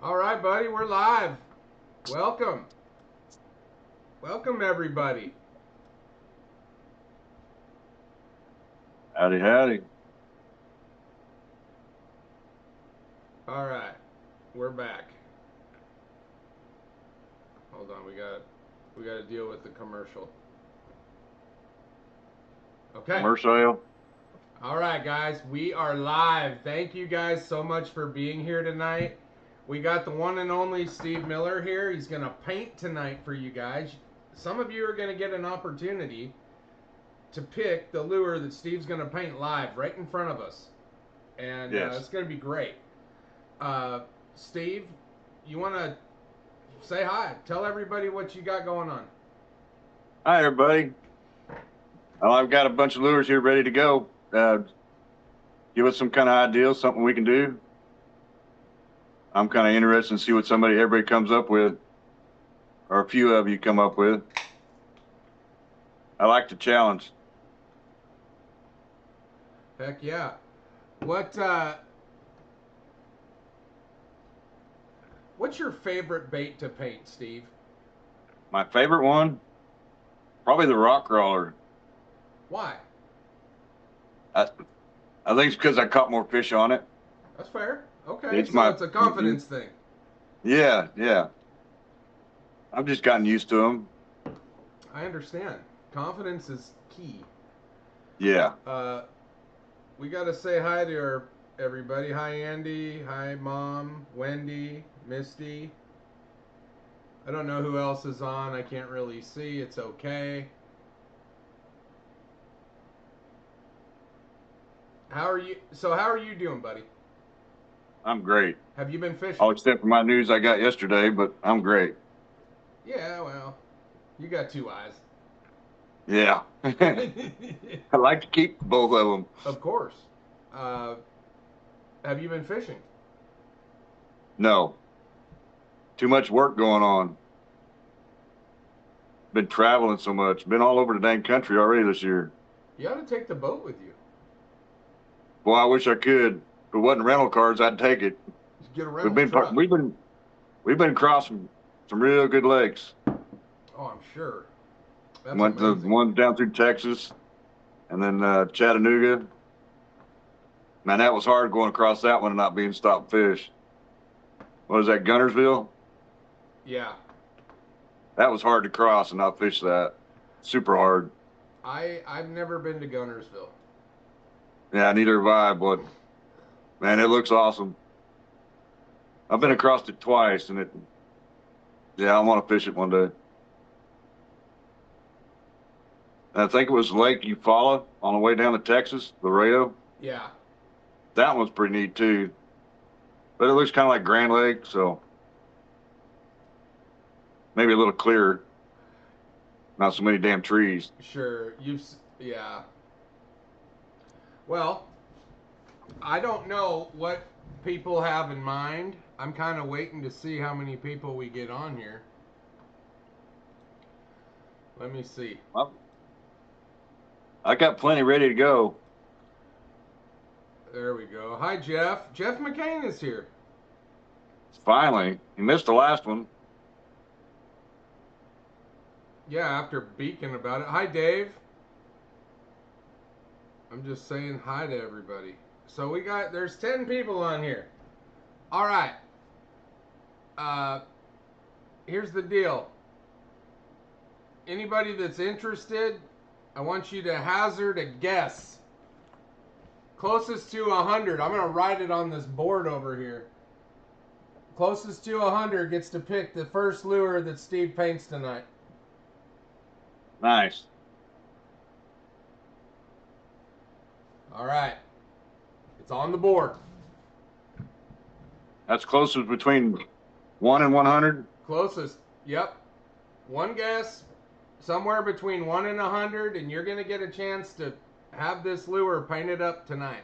All right, buddy, we're live. Welcome. Welcome, everybody. Howdy, howdy. All right, we're back. Hold on, we got to deal with the commercial. Okay. Commercial. All right, guys, we are live. Thank you guys so much for being here tonight. We got the one and only Steve Miller here. He's going to paint tonight for you guys. Some of you are going to get an opportunity to pick the lure that Steve's going to paint live right in front of us. And Yes. it's going to be great. Steve, you want to say hi? Tell everybody what you got going on. Hi, everybody. Well, I've got a bunch of lures here ready to go. Give us some kind of ideas, something we can do. I'm kind of interested to see what everybody comes up with, or a few of you come up with. I like the challenge. Heck yeah. What what's your favorite bait to paint, Steve? My favorite one, probably the rock crawler. Why? I, I think it's because I caught more fish on it. That's fair. Okay, It's so my, it's a confidence thing. yeah. I've just gotten used to them. I understand. Confidence is key. Yeah. Uh, we got to say hi to everybody. Hi, Andy. Hi, Mom. Wendy. Misty. I don't know who else is on. I can't really see. It's okay. How are you? So, how are you doing, buddy? I'm great. Have you been All fishing? except for my news I got yesterday, but I'm great. Yeah, well, you got two eyes. Yeah. I like to keep both of them. Of course. Uh, have you been fishing? No, too much work going on. Been traveling so much. Been all over the dang country already this year. You ought to take the boat with you. Boy, I wish I could. If it wasn't rental cars, I'd take it. Just get a We've rental been truck. we've been we've been crossing some real good lakes. Oh, I'm sure. That's Went to amazing. one down through Texas, and then Chattanooga. Man, that was hard going across that one and not being stopped fish. What is that, Gunnersville? Yeah. That was hard to cross and not fish that. Super hard. I've never been to Gunnersville. Yeah, neither have I, but man, it looks awesome. I've been So across it twice, and yeah, I want to fish it one day. And I think it was Lake Eufaula on the way down to Texas, Laredo. yeah. That one's pretty neat too, but it looks kind of like Grand Lake, so maybe a little clearer, not so many damn trees. Sure. Yeah. Well, I don't know what people have in mind. I'm kind of waiting to see how many people we get on here. Let me see. I got plenty ready to go. There we go. Hi, Jeff. Jeff McCain is here. Finally, you missed the last one. Yeah, after beaking about it. Hi, Dave. I'm just saying hi to everybody. So there's 10 people on here. All right. Uh, here's the deal. Anybody that's interested, I want you to hazard a guess. Closest to 100. I'm going to write it on this board over here. Closest to 100 gets to pick the first lure that Steve paints tonight. Nice. All right. It's on the board. That's closest between 1 and 100. Closest. Yep. One guess, somewhere between 1 and 100, and you're going to get a chance to have this lure painted up tonight.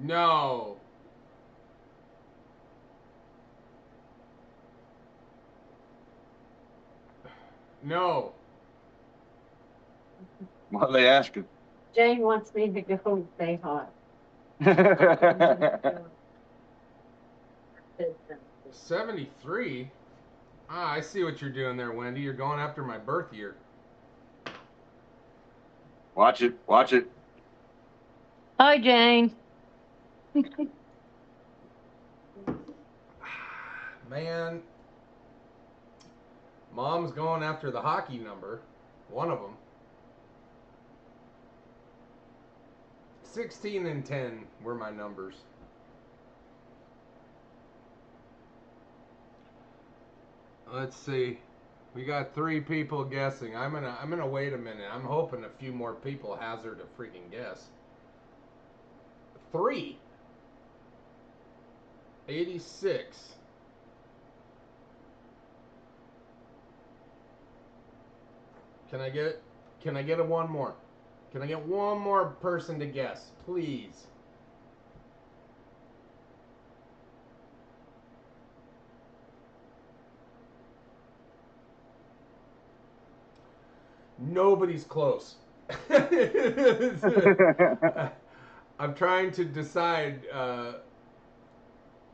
No. No. What are they asking? Jane wants me to go stay hot. 73? Ah, I see what you're doing there, Wendy. You're going after my birth year. Watch it. Watch it. Hi, Jane. Man, Mom's going after the hockey number. One of them. 16 and 10 were my numbers. Let's see. We got 3 people guessing. I'm gonna wait a minute. I'm hoping a few more people hazard a freaking guess. 3. 86. Can I get a one more? Can I get one more person to guess, please? Nobody's close. I'm trying to decide.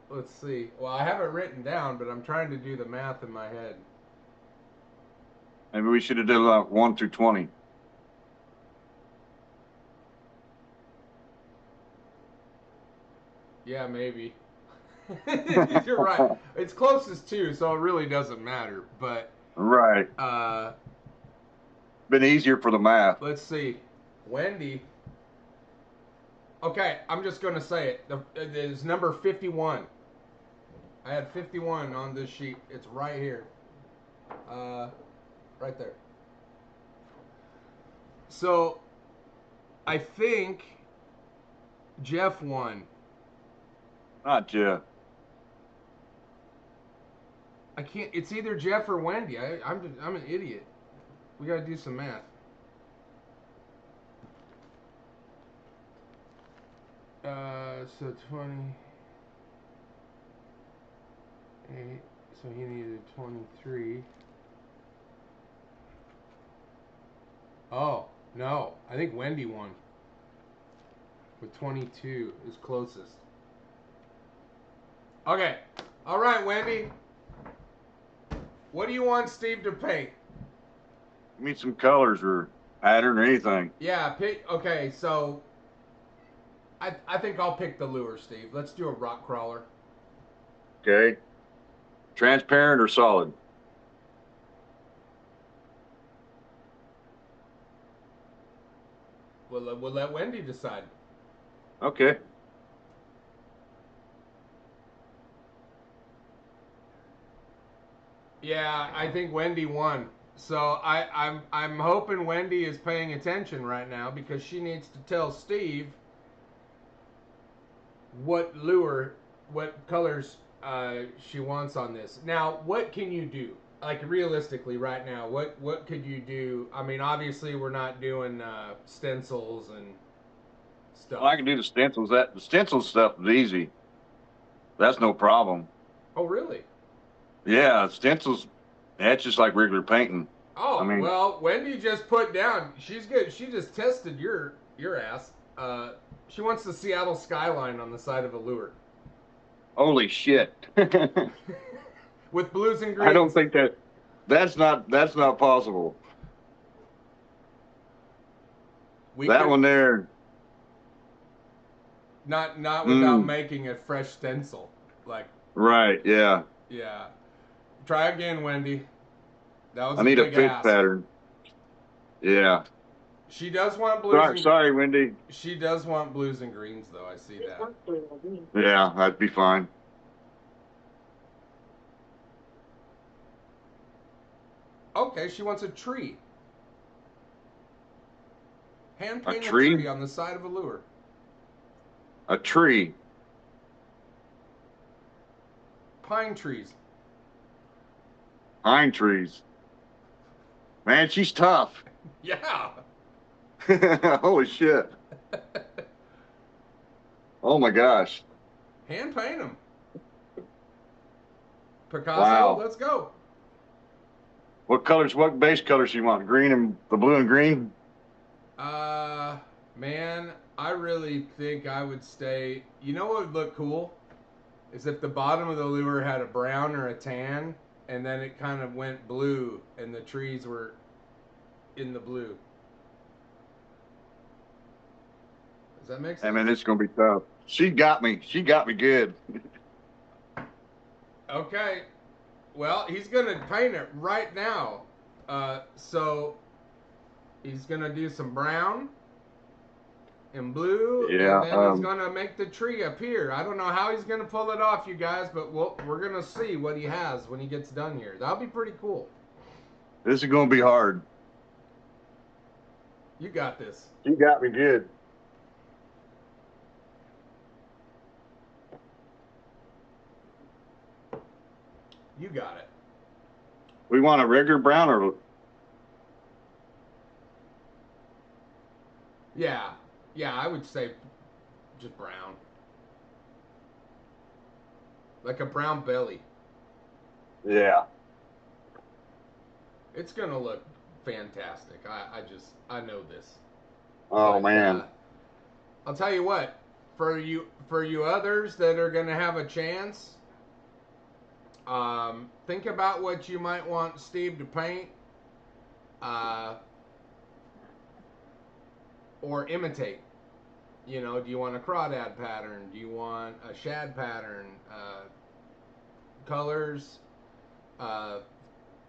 Let's see. Well, I have it written down, but I'm trying to do the math in my head. Maybe we should have done 1 through 20. Yeah, maybe. You're right. It's closest too, so it really doesn't matter. But right. Been easier for the math. Let's see. Wendy. Okay, I'm just gonna say it. It is number 51. I had 51 on this sheet. It's right here. Right there. So, I think Jeff won. Not Jeff. I can't. It's either Jeff or Wendy. I'm an idiot. We gotta do some math. So 28. So he needed 23. Oh no! I think Wendy won with 22. Is closest. Okay. All right, Wendy. What do you want Steve to paint? Give me some colors or pattern or anything. Yeah, pick. Okay, so I think I'll pick the lure, Steve. Let's do a rock crawler. Okay. Transparent or solid? We'll let Wendy decide. Okay. Yeah, I think Wendy won. So I'm hoping Wendy is paying attention right now because she needs to tell Steve what lure, what colors she wants on this. Now, what can you do? Like realistically, right now, what could you do? I mean, obviously, we're not doing stencils and stuff. Well, I can do the stencils. The stencil stuff is easy. That's no problem. Oh, really? Yeah, stencils. That's just like regular painting. Oh, I mean, well, Wendy just put down. She's good. She just tested your ass. She wants the Seattle skyline on the side of a lure. Holy shit! With blues and greens. I don't think that's not possible. One there. Not without making a fresh stencil, like. Right. Yeah. Yeah. Try again, Wendy. That was I need a fish ask. pattern. Yeah. She does want blues. Sorry, Wendy. She does want blues and greens, though. I see that. Yeah, that'd be fine. Okay, she wants a tree. Hand paint a tree? tree on the side of a lure. A tree. Pine trees. Pine trees. Man, she's tough. Yeah. Holy shit. Oh my gosh. Hand paint them. Picasso, wow. Let's go. What colors, what base colors you want? Green and the blue and green? Uh, man, I really think I would stay. You know what would look cool? Is if the bottom of the lure had a brown or a tan, and then it kind of went blue, and the trees were in the blue. Does that make I sense? mean, it's gonna be tough. She got me. She got me good. Okay. Well, he's gonna paint it right now. So he's gonna do some brown and blue, and Yeah. then he's gonna make the tree appear. I don't know how he's gonna pull it off, you guys, but we're gonna see what he has when he gets done here. That'll be pretty cool. This is gonna be hard. You got this. She got me good. You got it. We want a regular brown or Yeah. Yeah, I would say just brown. Like a brown belly. yeah. It's gonna look fantastic. I know this. Oh But man. I'll tell you what, for you others that are gonna have a chance, think about what you might want Steve to paint, uh, or imitate. You know, do you want a crawdad pattern? Do you want a shad pattern? Colors, uh,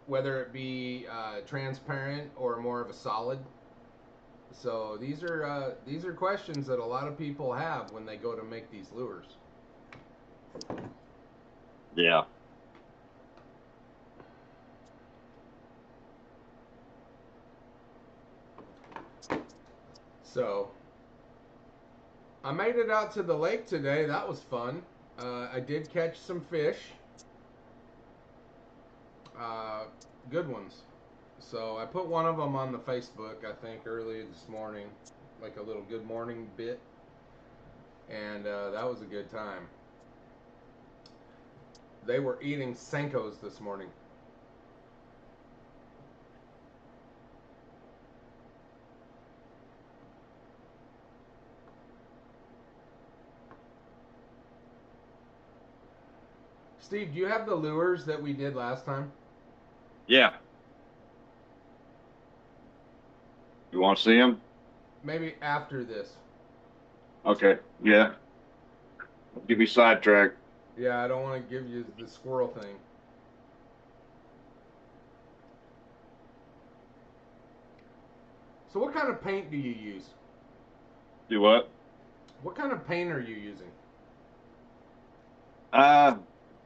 whether it be transparent or more of a solid. So these are questions that a lot of people have when they go to make these lures. Yeah. So I made it out to the lake today. That was fun. I did catch some fish, uh, good ones. So I put one of them on the Facebook, I think, early this morning, like a little good morning bit, and that was a good time. They were eating Senkos this morning. Steve, do you have the lures that we did last time? Yeah. You want to see him? Maybe after this. Okay. Yeah. Get me sidetracked. Yeah, I don't want to give you the squirrel thing. So what kind of paint do you use? Do what? What kind of paint are you using? Uh,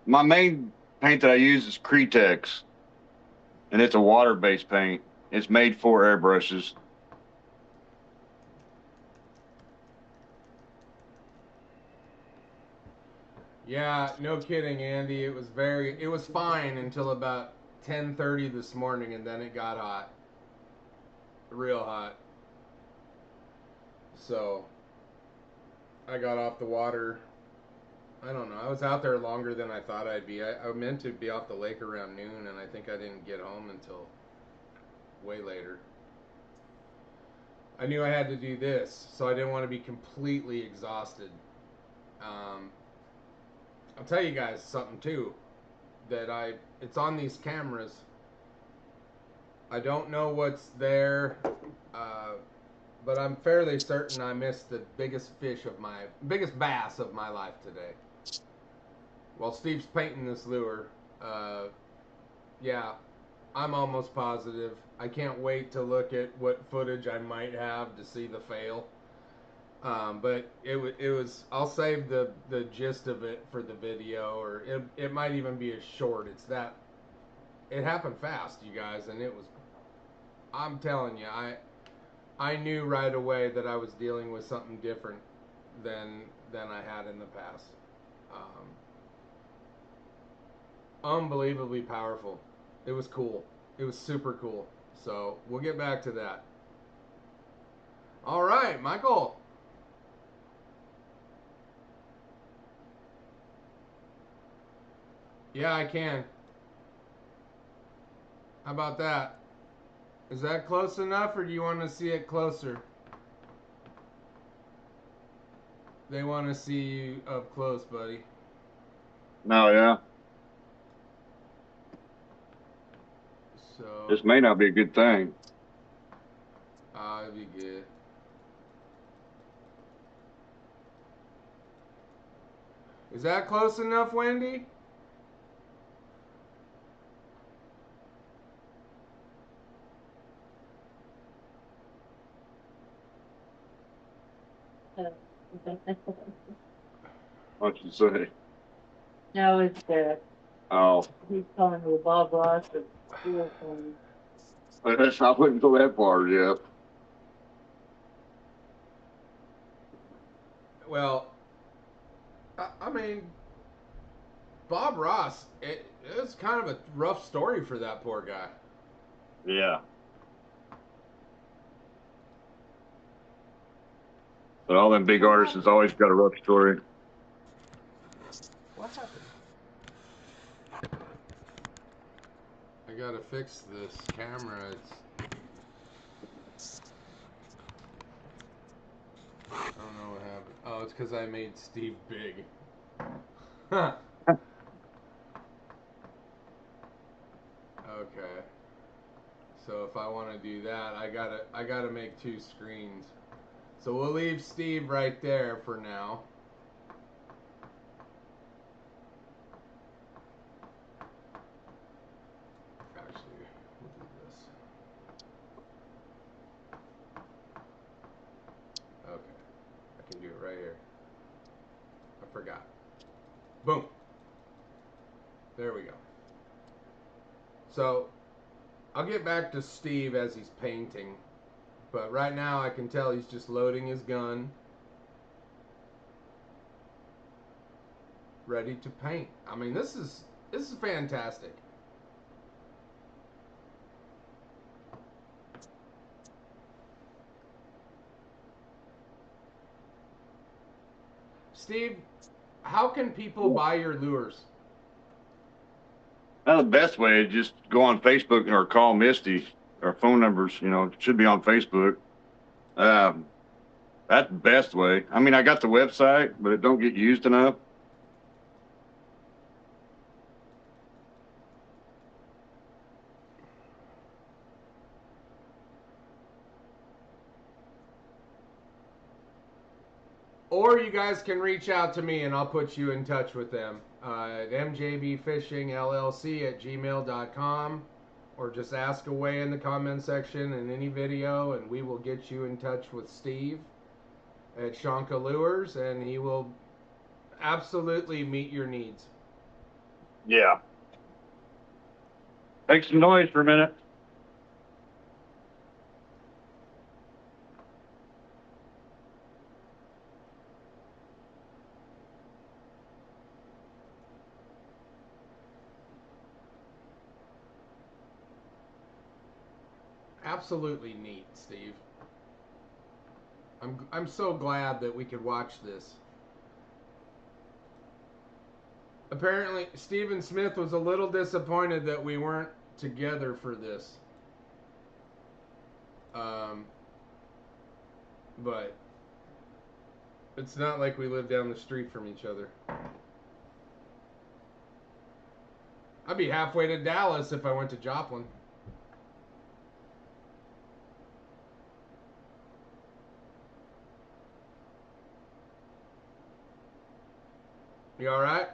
my main paint that I use is Cretex, and it's a water-based paint. It's made for airbrushes. Yeah, no kidding, Andy. It was fine until about 10:30 this morning, and then it got hot, real hot. So I got off the water. I don't know. I was out there longer than I thought I'd be. I meant to be off the lake around noon, and I think I didn't get home until way later. I knew I had to do this, so I didn't want to be completely exhausted. Um, I'll tell you guys something too it's on these cameras. I don't know what's there, uh, but I'm fairly certain I missed the biggest bass of my life today. While Steve's painting this lure, uh, yeah, I'm almost positive. I can't wait to look at what footage I might have to see the fail. But it was. I'll save the gist of it for the video, or it might even be a short. It's that it happened fast, you guys, and it was. I'm telling you, I knew right away that I was dealing with something different than I had in the past. Unbelievably powerful. It was cool. It was super cool. So we'll get back to that. All right, Michael. Yeah, I can. How about that? Is that close enough, or do you want to see it closer? They want to see you up close, buddy. No, yeah. So. This may not be a good thing. It'd be good. Is that close enough, Wendy? What'd you say? No, it's Oh, he's calling me Bob Ross of school phone. I wouldn't go that far, Jeff. Well, I mean, Bob Ross, it's kind of a rough story for that poor guy. Yeah. But all them big artists has always got a rough story. What happened? I gotta fix this camera. I don't know what happened. Oh, it's because I made Steve big. Huh. Okay. So if I want to do that, I gotta make 2 screens. So we'll leave Steve right there for now. Actually, we'll do this. Okay. I can do it right here. I forgot. Boom. There we go. So I'll get back to Steve as he's painting. But right now I can tell he's just loading his gun. Ready to paint. I mean, this is fantastic. Steve, how can people buy your lures? Now, the best way is just go on Facebook or call Misty. Our phone numbers, should be on Facebook. That's the best way. I mean, I got the website, but it don't get used enough. Or you guys can reach out to me and I'll put you in touch with them at mjbfishingllc@gmail.com, or just ask away in the comment section in any video and we will get you in touch with Steve at Shonka Lures and he will absolutely meet your needs. Yeah. Make some noise for a minute. Absolutely neat, Steve. I'm so glad that we could watch this. Apparently, Stephen Smith was a little disappointed that we weren't together for this. But it's not like we live down the street from each other. I'd be halfway to Dallas if I went to Joplin. You all right?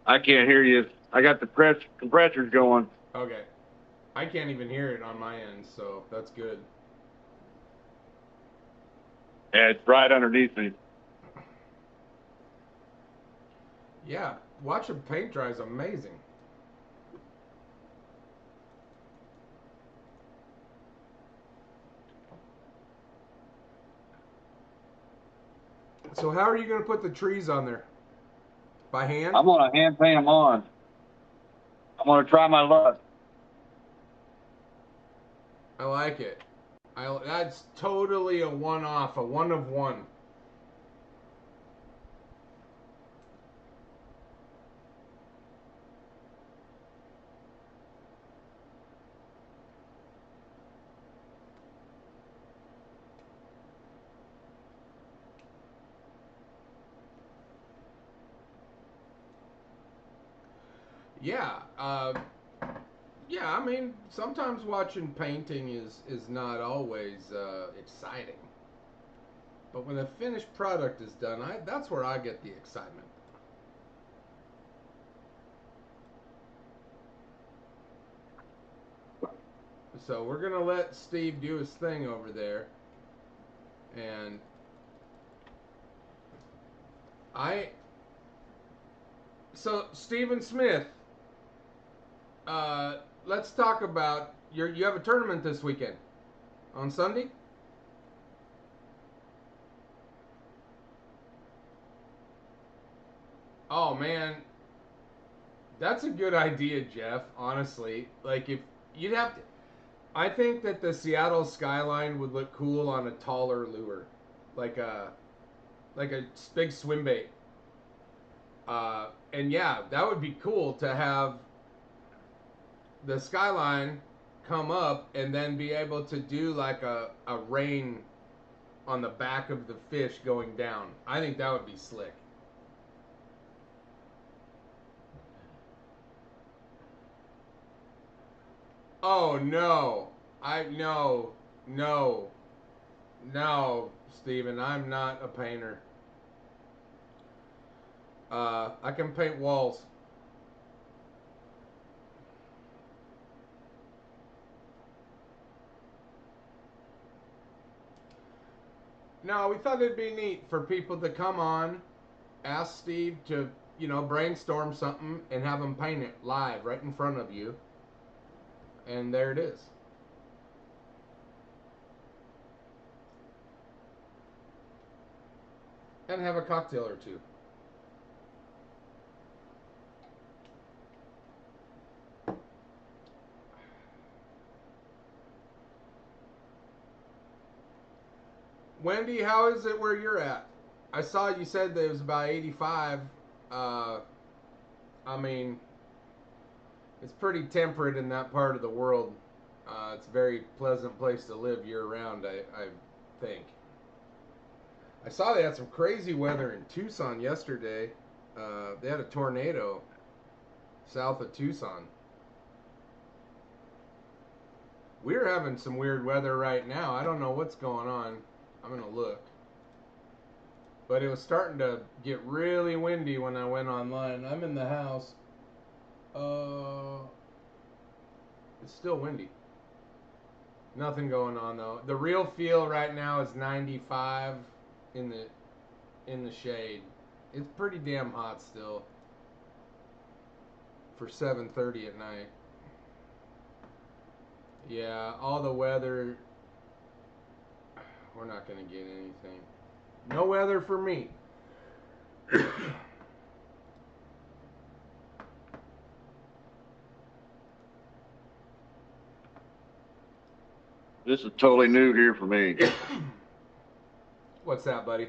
I can't hear you. I got the compressors going. Okay. I can't even hear it on my end, so that's good. Yeah, it's right underneath me. Yeah, watching paint dry is amazing. So how are you going to put the trees on there? By hand? I'm going to hand paint them on. I'm going to try my luck. I like it. That's totally a one-off, a one of one. Yeah. Yeah, I mean, sometimes watching painting is not always exciting. But when the finished product is done, that's where I get the excitement. So we're gonna let Steve do his thing over there, and I. So Stephen Smith, let's talk about you have a tournament this weekend on Sunday. Oh man, that's a good idea, Jeff. Honestly, like if you'd have to, I think that the Seattle skyline would look cool on a taller lure, like a big swim bait. And yeah, that would be cool to have the skyline come up and then be able to do like a rain on the back of the fish going down. I think that would be slick. Oh no. I no no no Steven, I'm not a painter. I can paint walls. No, we thought it'd be neat for people to come on, ask Steve to, brainstorm something and have him paint it live right in front of you. And there it is. And have a cocktail or two. Wendy, how is it where you're at? I saw you said that it was about 85. Uh, I mean, it's pretty temperate in that part of the world. It's a very pleasant place to live year round, I think. I saw they had some crazy weather in Tucson yesterday. They had a tornado south of Tucson. We're having some weird weather right now. I don't know what's going on. I'm going to look. But it was starting to get really windy when I went online. I'm in the house. It's still windy. Nothing going on though. The real feel right now is 95 in the shade. It's pretty damn hot still for 7:30 at night. Yeah, all the weather. We're not gonna get anything. No weather for me. This is totally new here for me. What's that, buddy?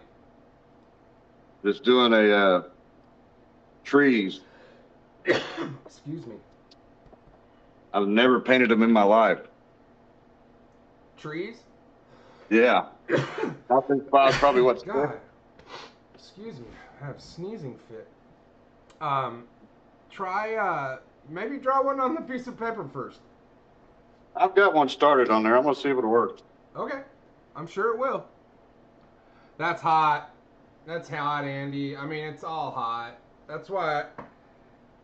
Just doing a trees. Excuse me. I've never painted them in my life. Trees? Yeah. I think probably what's God. Excuse me. I have a sneezing fit. Try maybe draw one on the piece of paper first. I've got one started on there. I'm gonna see if it'll work. Okay. I'm sure it will. That's hot. That's hot, Andy. I mean, it's all hot. That's why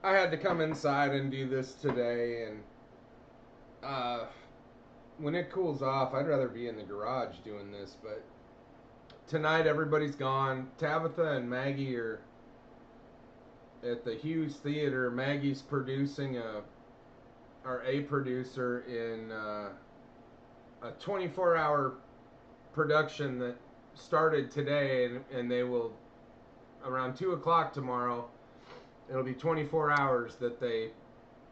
I had to come inside and do this today. And when it cools off, I'd rather be in the garage doing this. But tonight, everybody's gone. Tabitha and Maggie are at the Hughes Theater. Maggie's producing a producer in a 24-hour production that started today, and they will around 2 o'clock tomorrow. It'll be 24 hours that they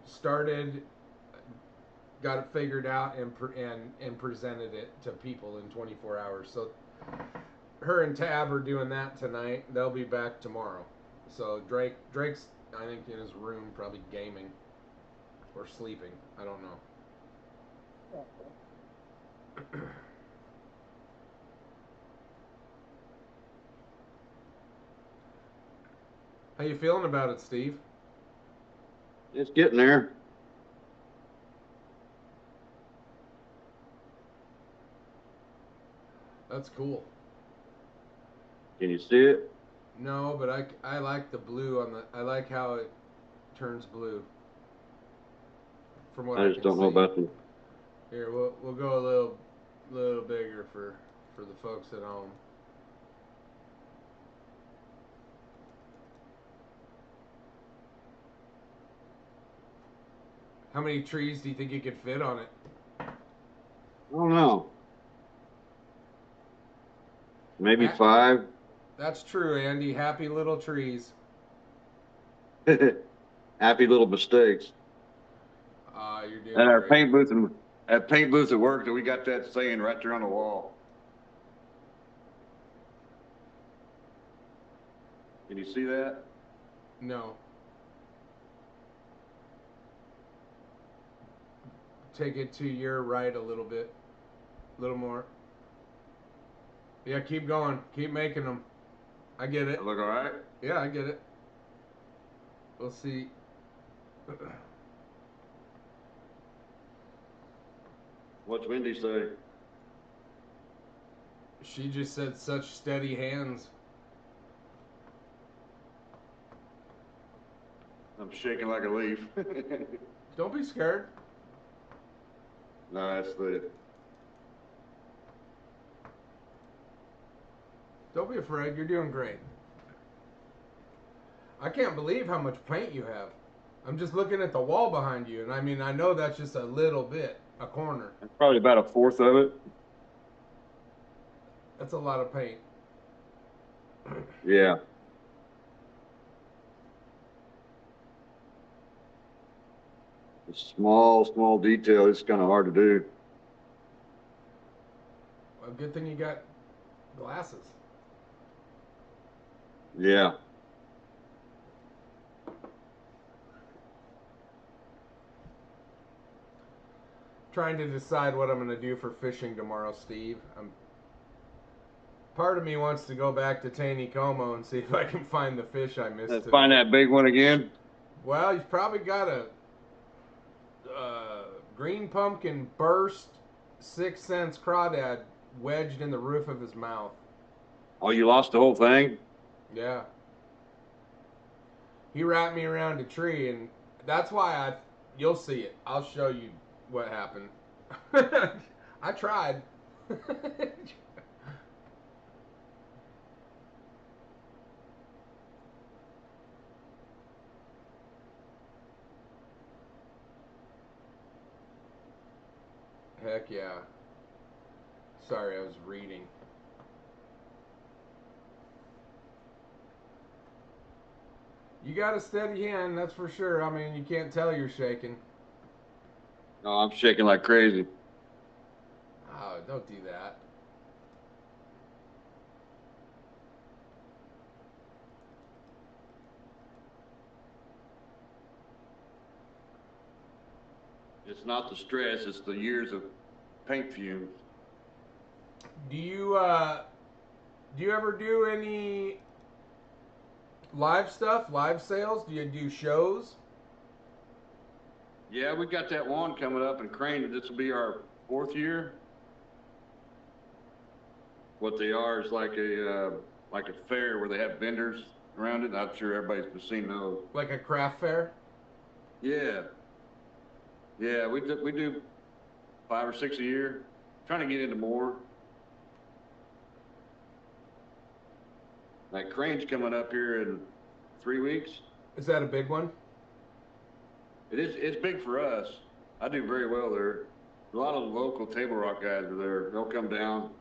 started, got it figured out, and presented it to people in 24 hours. So her and Tab are doing that tonight. They'll be back tomorrow. So Drake's I think in his room probably gaming or sleeping. I don't know. How you feeling about it, Steve? It's getting there. That's cool. Can you see it? No, but I like the blue on the. I like how it turns blue. From what I I just can don't see. know about the. Here, we'll go a little bigger for the folks at home. How many trees do you think you could fit on it? I don't know. Maybe 5. That's true, Andy. Happy little trees. Happy little mistakes. You're doing And our great. paint booth and at paint booth at work, that we got that saying right there on the wall. Can you see that? No. Take it to your right a little bit. A little more. Yeah, keep going. Keep making them. I get it. That look all right? Yeah, I get it. We'll see. What's Wendy say? She just said such steady hands. I'm shaking like a leaf. Don't be scared. No, that's the. Don't be afraid. You're doing great. I can't believe how much paint you have. I'm just looking at the wall behind you, and I mean, I know that's just a little bit, a corner. That's probably about 1/4 of it. That's a lot of paint. Yeah. A small detail. It's kind of hard to do. Well, good thing you got glasses. Yeah. Trying to decide what I'm going to do for fishing tomorrow, Steve. Part of me wants to go back to Taneycomo and see if I can find the fish I missed today. Find that big one again. Well, he's probably got a green pumpkin burst 6 cents crawdad wedged in the roof of his mouth. Oh, you lost the whole thing? Yeah. He wrapped me around a tree, and that's why you'll see it. I'll show you what happened. I tried. Heck yeah. Sorry, I was reading. You got a steady hand, that's for sure. I mean, you can't tell you're shaking. No, I'm shaking like crazy. Oh, don't do that. It's not the stress, it's the years of paint fumes. Do you ever do any live stuff, live sales? Do you do shows? Yeah, we got that one coming up in Crane. This will be our 4th year. What they are is like a fair where they have vendors around it. I'm sure everybody's seen those. Like a craft fair? Yeah. Yeah, we do 5 or 6 a year. Trying to get into more. Like Crane's coming up here in 3 weeks. Is that a big one? It is. It's big for us. I do very well there. A lot of the local Table Rock guys are there. They'll come down.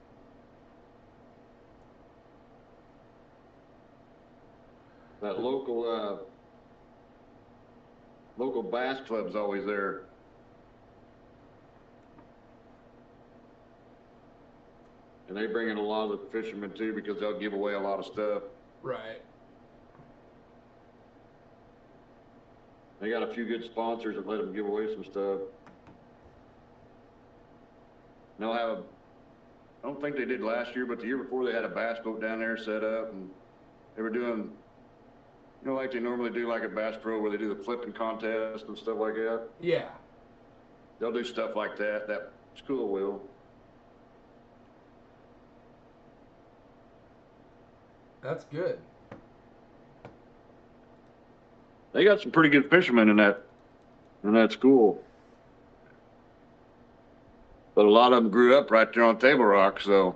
That local bass club's always there. And they bring in a lot of the fishermen too, because they'll give away a lot of stuff. Right. They got a few good sponsors that let them give away some stuff. And they'll have I don't think they did last year, but the year before they had a bass boat down there set up, and they were doing, You know, like they normally do, like a Bass Pro, where they do the flipping contest and stuff like that. Yeah. They'll do stuff like that. That school will. That's good. They got some pretty good fishermen in that school. But a lot of them grew up right there on Table Rock, so.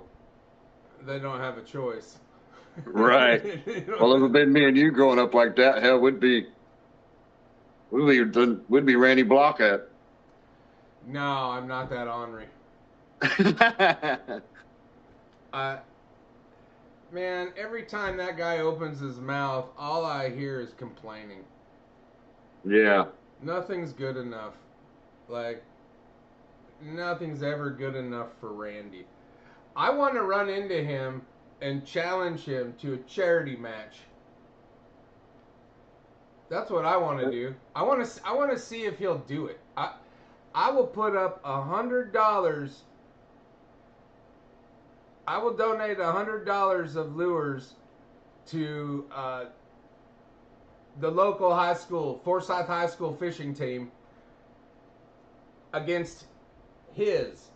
They don't have a choice. Right. Well, if it had been me and you growing up like that, hell, we'd be Randy Block at. No, I'm not that ornery. Man, every time that guy opens his mouth, all I hear is complaining. Yeah. Nothing's good enough. Like, nothing's ever good enough for Randy. I want to run into him and challenge him to a charity match. That's what I want to do. I want to see if he'll do it. I will put up $100. I will donate $100 of lures to the local high school, Forsyth High School fishing team, against his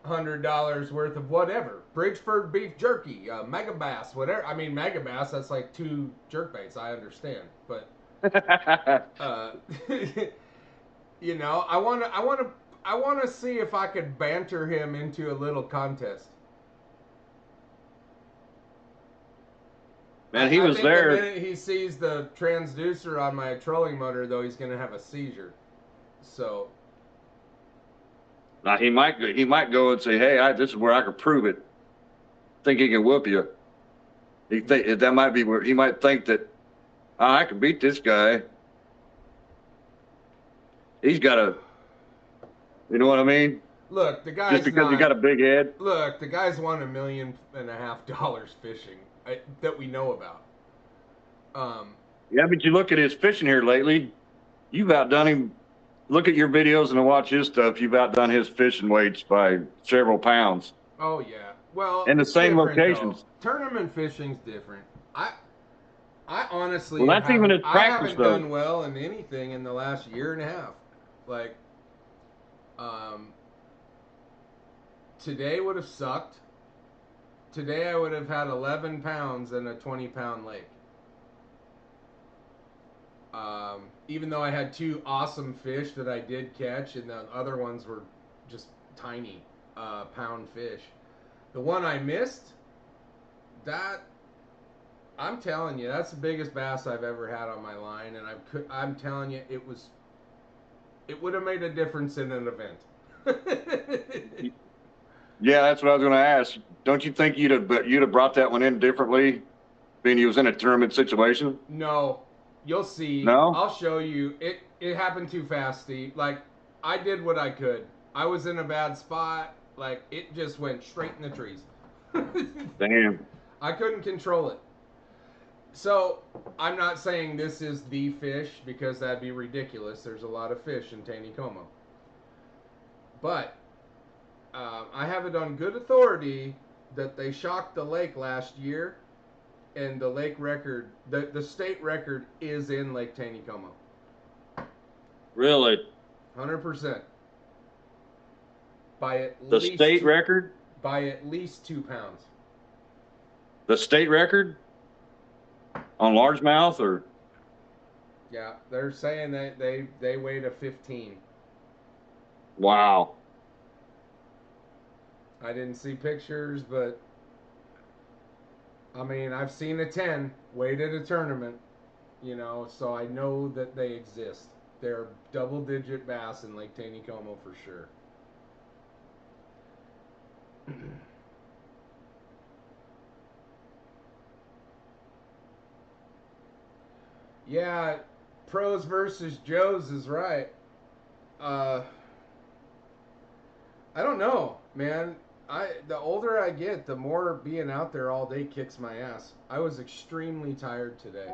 $100 worth of whatever, Bridgeford beef jerky, mega bass, whatever. I mean, mega bass, that's like 2 jerkbaits. I understand, but you know, I want to see if I could banter him into a little contest. Man, he was there. The minute he sees the transducer on my trolling motor, though, he's going to have a seizure. So. Now he might go and say, "Hey, this is where I can prove it." Think he can whoop you? That might be where he might think that I can beat this guy. He's got a, you know what I mean? Look, the guy's just because he got a big head. Look, the guy's won $1.5 million fishing that we know about. Yeah, but you look at his fishing here lately. You've outdone him. Look at your videos and watch his stuff. You've outdone his fishing weights by several pounds. Oh yeah, well, in the same locations. Though. Tournament fishing's different. I honestly, well, that's even his practice, I haven't done well in anything in the last year and a half. Like, today would have sucked. Today I would have had 11 pounds in a 20-pound lake. Even though I had 2 awesome fish that I did catch, and the other ones were just tiny pound fish. The one I missed, that, I'm telling you, that's the biggest bass I've ever had on my line, and I'm telling you, it would have made a difference in an event. Yeah, that's what I was going to ask. Don't you think you'd have brought that one in differently, being he was in a tournament situation? No, you'll see. No, I'll show you. It happened too fast, Steve. Like, I did what I could. I was in a bad spot. Like, it just went straight in the trees. Damn. I couldn't control it. So, I'm not saying this is the fish, because that'd be ridiculous. There's a lot of fish in Taneycomo. But I have it on good authority that they shocked the lake last year, and the lake record, the state record is in Lake Taneycomo. Really? 100%. By at the least state record? By at least 2 pounds. The state record? On largemouth, or? Yeah, they're saying that they weighed a 15. Wow. I didn't see pictures, but I mean, I've seen a 10 weighed at a tournament, you know, so I know that they exist. They're double-digit bass in Lake Taneycomo for sure. Yeah, pros versus Joes is right. I don't know, man. The older I get, the more being out there all day kicks my ass. I was extremely tired today.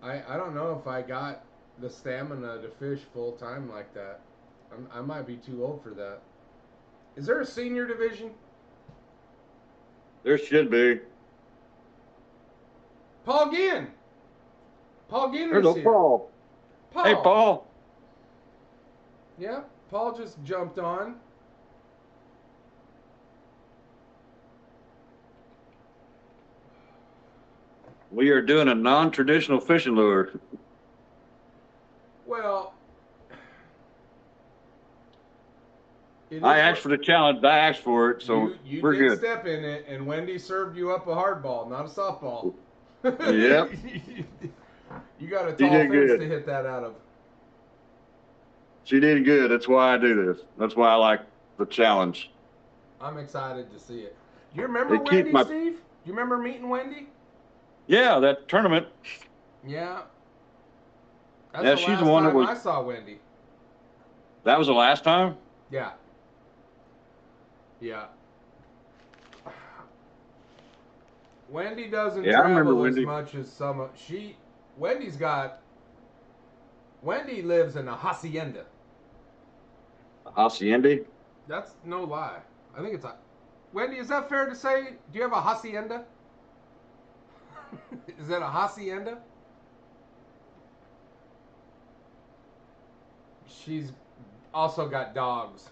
I don't know if I got the stamina to fish full time like that. I might be too old for that. Is there a senior division? There should be. Paul Ginn. Paul Ginn There's is a here. Paul. Paul. Hey, Paul. Yeah, Paul just jumped on. We are doing a non-traditional fishing lure. Well, I asked for the challenge. I asked for it, so you we're did good. step in it, and Wendy served you up a hard ball, not a softball. Yep. You got a She tall did fence good. to hit that out of. She did good. That's why I do this. That's why I like the challenge. I'm excited to see it. Do you remember It keeps Wendy, Steve? Do you remember meeting Wendy? Yeah, that tournament. Yeah. That's Yeah, the she's the last one that time was. I saw Wendy. That was the last time. Yeah. Yeah. Wendy doesn't Yeah, I remember travel as Wendy. much as some of Wendy lives in a hacienda. Hacienda. That's no lie. I think it's a Wendy, is that fair to say? Do you have a hacienda? Is that a hacienda? She's also got dogs.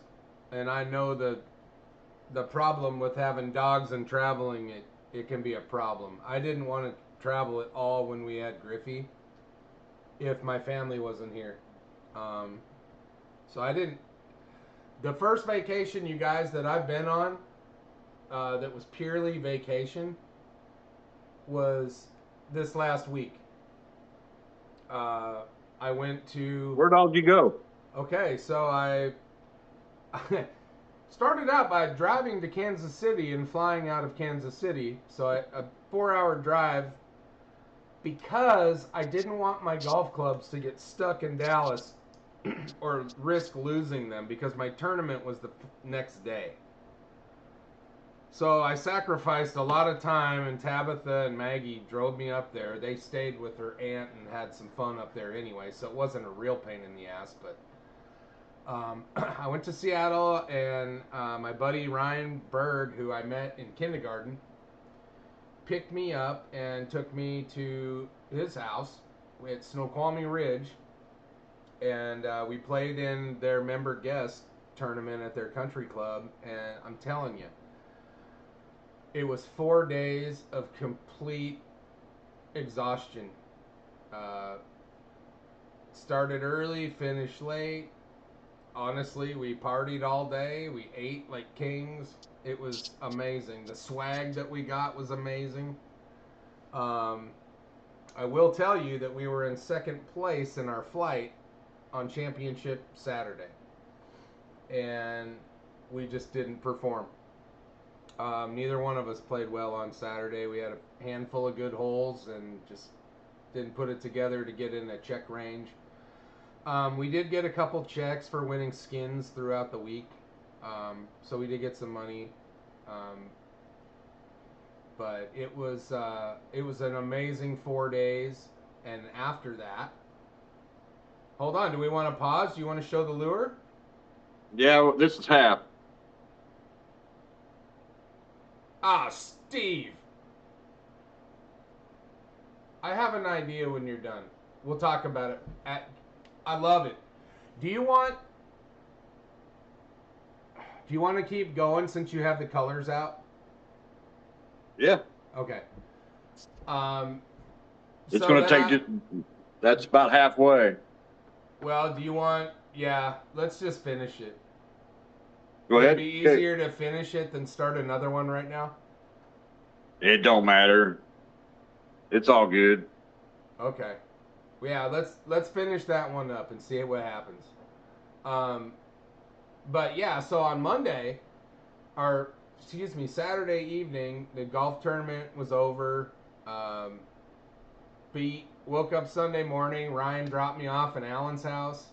And I know the problem with having dogs and traveling, it can be a problem. I didn't want to travel at all when we had Griffey if my family wasn't here. So I didn't. The first vacation, you guys, that I've been on that was purely vacation was this last week. I went to. Where'd all you go? Okay, so I started out by driving to Kansas City and flying out of Kansas City. So a 4-hour drive because I didn't want my golf clubs to get stuck in Dallas or risk losing them because my tournament was the next day. So I sacrificed a lot of time, and Tabitha and Maggie drove me up there. They stayed with her aunt and had some fun up there anyway, so it wasn't a real pain in the ass. But I went to Seattle, and my buddy Ryan Berg, who I met in kindergarten, picked me up and took me to his house at Snoqualmie Ridge, and we played in their member guest tournament at their country club. And I'm telling you, it was 4 days of complete exhaustion. Started early, finished late. Honestly, we partied all day. We ate like kings. It was amazing. The swag that we got was amazing. I will tell you that we were in second place in our flight on championship Saturday, and we just didn't perform. Neither one of us played well on Saturday. We had a handful of good holes and just didn't put it together to get in a check range. We did get a couple checks for winning skins throughout the week, so we did get some money. But it was an amazing 4 days, and after that, hold on. Do we want to pause? Do you want to show the lure? Yeah, well, this is half. Ah, Steve. I have an idea when you're done. We'll talk about it. I love it. Do you want to keep going since you have the colors out? Yeah. Okay. It's So going to then take just. That's about halfway. Well, do you want? Yeah, let's just finish it. Go Would ahead. it be Okay. easier to finish it than start another one right now? It don't matter. It's all good. Okay. Yeah, let's finish that one up and see what happens. But yeah, so on Monday, Saturday evening, the golf tournament was over. Woke up Sunday morning. Ryan dropped me off in Alan's house.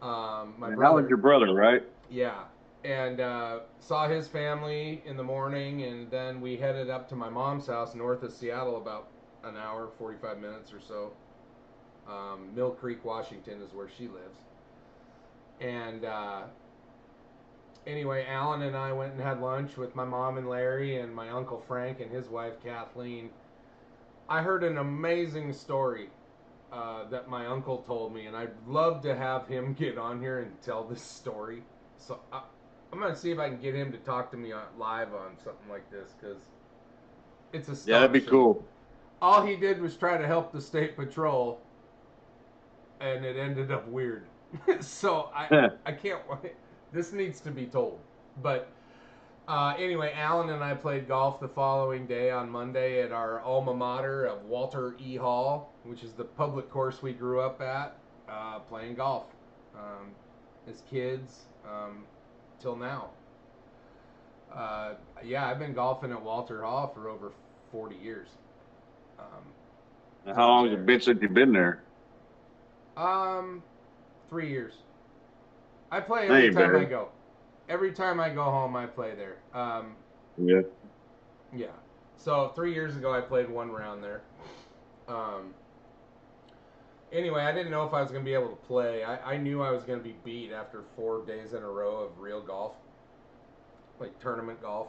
My brother. Alan's your brother, right? Yeah, and saw his family in the morning, and then we headed up to my mom's house north of Seattle, about an hour, 45 minutes or so. Mill Creek, Washington is where she lives. And anyway, Alan and I went and had lunch with my mom and Larry and my uncle Frank and his wife Kathleen. I heard an amazing story that my uncle told me, and I'd love to have him get on here and tell this story. So I'm gonna see if I can get him to talk to me live on something like this because it's astonishing. Yeah, that'd be cool. All he did was try to help the state patrol, and it ended up weird. So I can't. This needs to be told. But anyway, Alan and I played golf the following day on Monday at our alma mater of Walter E. Hall, which is the public course we grew up at, playing golf as kids till now. Yeah, I've been golfing at Walter Hall for over 40 years. How long has it been since you've been there? 3 years. I play every time I go. Every time I go home, I play there. Yeah. Yeah. So 3 years ago, I played one round there. Anyway, I didn't know if I was going to be able to play. I knew I was going to be beat after 4 days in a row of real golf, like tournament golf.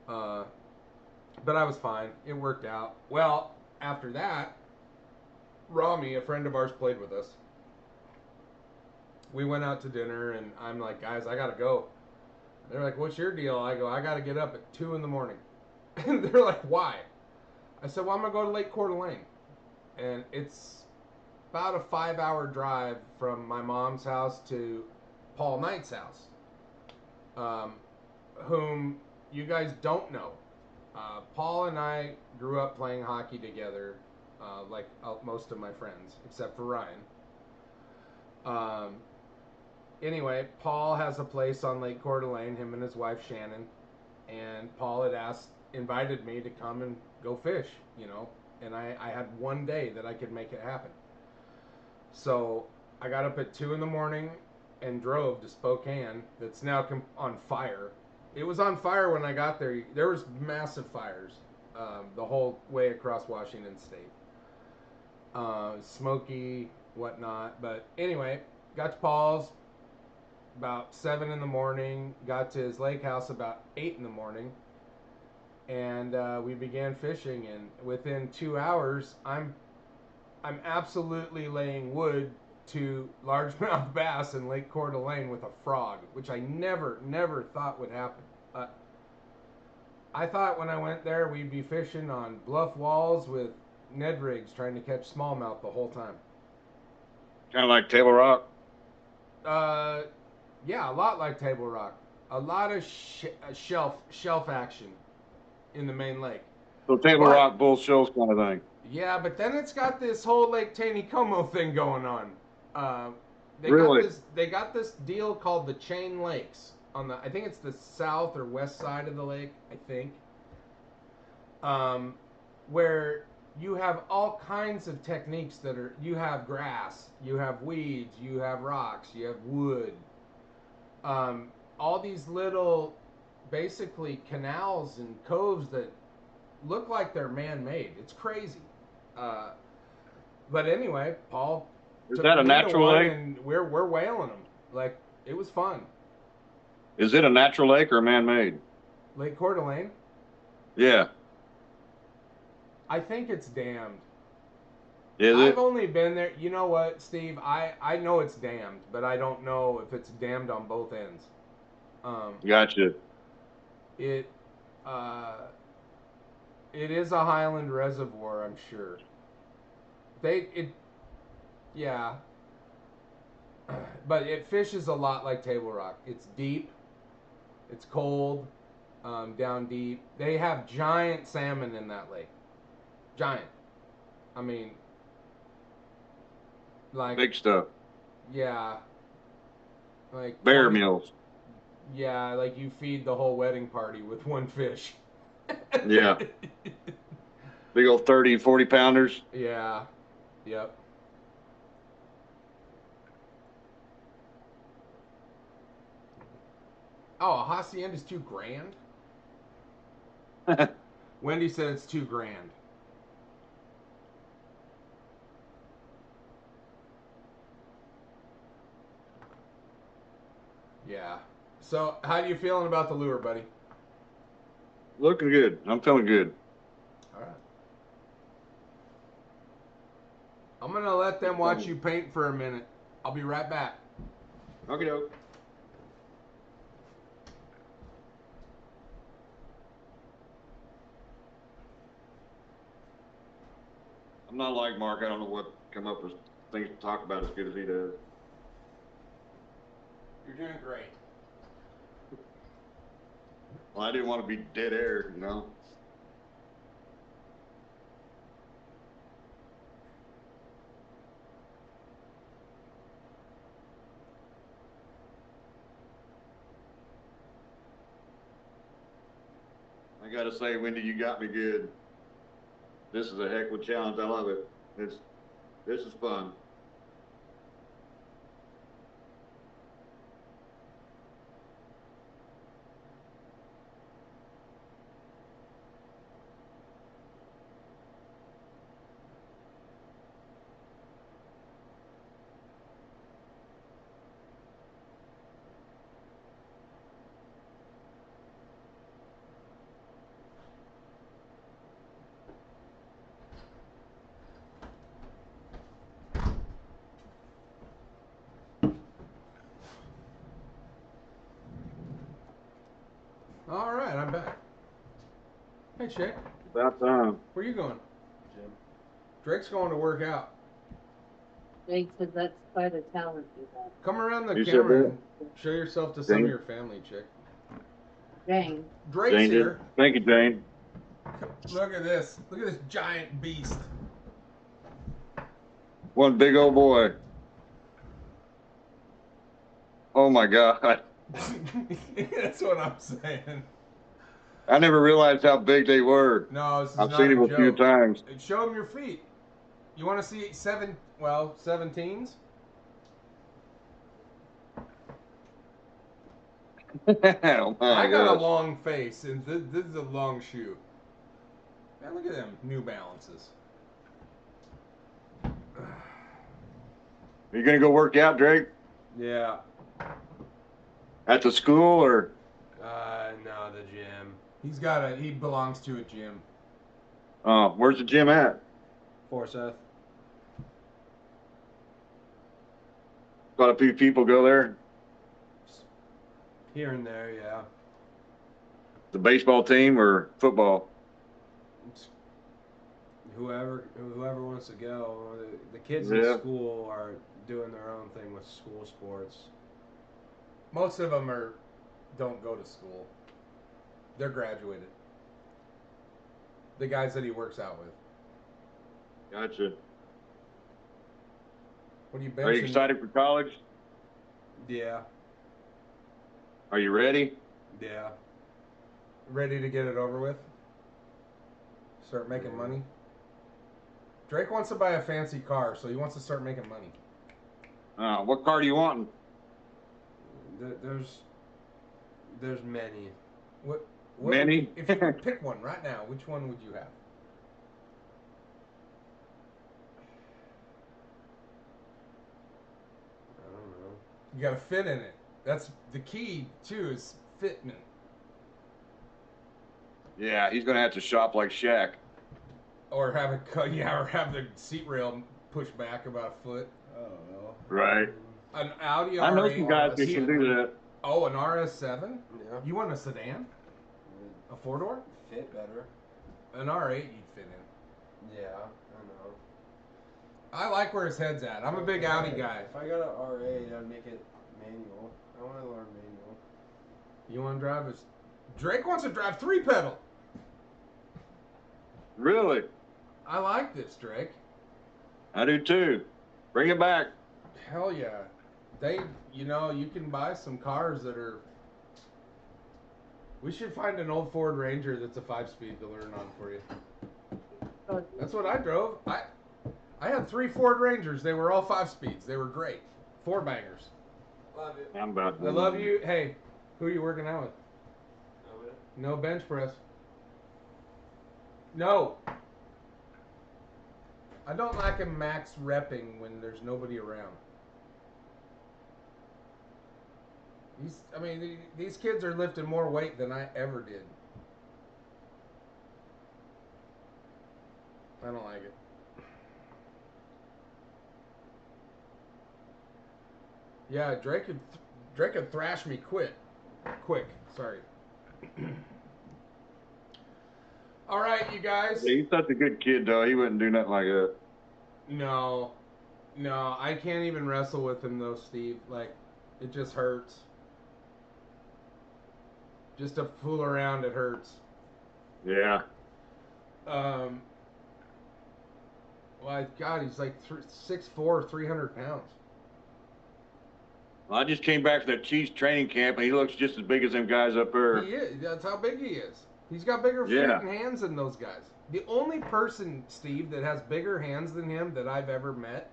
But I was fine. It worked out. Well, after that, Rami, a friend of ours, played with us. We went out to dinner, and I'm like, guys, I gotta go. They're like, what's your deal? I go, I gotta get up at 2 in the morning. And they're like, why? I said, well, I'm gonna go to Lake Coeur d'Alene. And it's about a 5-hour drive from my mom's house to Paul Knight's house, whom you guys don't know. Paul and I grew up playing hockey together, like most of my friends, except for Ryan. Anyway, Paul has a place on Lake Coeur d'Alene, him and his wife Shannon, and Paul had invited me to come and go fish, and I had one day that I could make it happen. So I got up at 2 in the morning and drove to Spokane, that's now on fire. It was on fire when I got there. There was massive fires the whole way across Washington State. Smoky, whatnot. But anyway, got to Paul's about 7 in the morning, got to his lake house about 8 in the morning, and we began fishing. And within 2 hours, I'm absolutely laying wood to largemouth bass in Lake Coeur d'Alene with a frog, which I never thought would happen. I thought when I went there we'd be fishing on bluff walls with Ned rigs trying to catch smallmouth the whole time. Kind of like Table Rock? Yeah, a lot like Table Rock. A lot of shelf action in the main lake. So Table Rock, Bull Shoals kind of thing. Yeah, but then it's got this whole Lake Taneycomo thing going on. They got this deal called the Chain Lakes on I think it's the south or west side of the lake, I think. Where you have all kinds of techniques you have grass, you have weeds, you have rocks, you have wood. All these little, basically canals and coves that look like they're man-made. It's crazy. But anyway, Paul. Is that a natural lake? And we're whaling them. Like, it was fun. Is it a natural lake or man-made? Lake Coeur d'Alene? Yeah. I think it's dammed. I've only been there. You know what, Steve? I know it's dammed, but I don't know if it's dammed on both ends. Gotcha. It is a Highland reservoir, I'm sure. Yeah. But it fishes a lot like Table Rock. It's deep. It's cold, down deep. They have giant salmon in that lake. Giant. I mean, like big stuff. Yeah. Like bear meals. Yeah, like you feed the whole wedding party with one fish. Yeah. Big old 30, 40 pounders. Yeah. Yep. Oh, a hacienda's $2,000? Wendy said it's $2,000. Yeah. So, how are you feeling about the lure, buddy? Looking good. I'm feeling good. All right. gonna let them watch you paint for a minute. I'll be right back. Okay, doke. I'm not like Mark. I don't know what come up with things to talk about as good as he does. You're doing great. Well, I didn't want to be dead air, you know. I gotta say, Wendy, you got me good. This is a heck of a challenge. I love it. This is fun. All right, I'm back. Hey, Chick. About time. Where you going? Jim. Drake's going to work out. Jake said that's quite a talent you have. Come around the You said camera that? and show yourself to some Jane? of your family, Chick. Jane. Drake's Jane here. did. Thank you, Jane. Look at this. Look at this giant beast. One big old boy. Oh my God. That's what I'm saying. I never realized how big they were. No, this is I've not seen a him a joke. few times. Show them your feet. You want to see 17s? Oh my I got a gosh. long face, and this is a long shoe. Man, look at them New Balances. Are you gonna go work out, Drake? Yeah. At the school or? No, the gym. He belongs to a gym. Where's the gym at? Forsyth. Quite a few people go there. Here and there, yeah. The baseball team or football? It's whoever wants to go. The kids Yeah. in school are doing their own thing with school sports. Most of them don't go to school. They're graduated. The guys that he works out with. Gotcha. What are you benching? Are you excited for college? Yeah. Are you ready? Yeah. Ready to get it over with? Start making money? Drake wants to buy a fancy car, so he wants to start making money. What car do you want? There's many. What Many? if you could pick one right now, which one would you have? I don't know. You got to fit in it. That's the key too. Is fitment. Yeah, he's gonna have to shop like Shaq. Or have or have the seat rail pushed back about a foot. I don't know. Right. An Audi R8. I know some guys who can do that. Oh, an RS7? Yeah. You want a sedan? A four-door? Fit better. An R8 you'd fit in. Yeah, I know. I like where his head's at. I'm a big Audi guy. If I got an R8, I'd make it manual. I want to learn manual. You want to drive his... Drake wants to drive 3-pedal. Really? I like this, Drake. I do too. Bring it back. Hell yeah. You can buy some cars that are... We should find an old Ford Ranger that's a 5-speed to learn on for you. Oh, That's what I drove. I had 3 Ford Rangers. They were all 5-speeds. They were great. 4-bangers. Love it. I'm about to. I love you. Hey, who are you working out with? Love it. No bench press. No. I don't like him max repping when there's nobody around. These kids are lifting more weight than I ever did. I don't like it. Yeah, Drake could thrash me quick. Sorry. All right, you guys. Yeah, he's such a good kid, though. He wouldn't do nothing like that. No, I can't even wrestle with him though, Steve. Like, it just hurts. Just to fool around, it hurts. Yeah. Um, well, God, he's like 6'4", 300 pounds. Well, I just came back from that Chiefs training camp, and he looks just as big as them guys up there. He is. That's how big he is. He's got bigger feet Yeah. and hands than those guys. The only person, Steve, that has bigger hands than him that I've ever met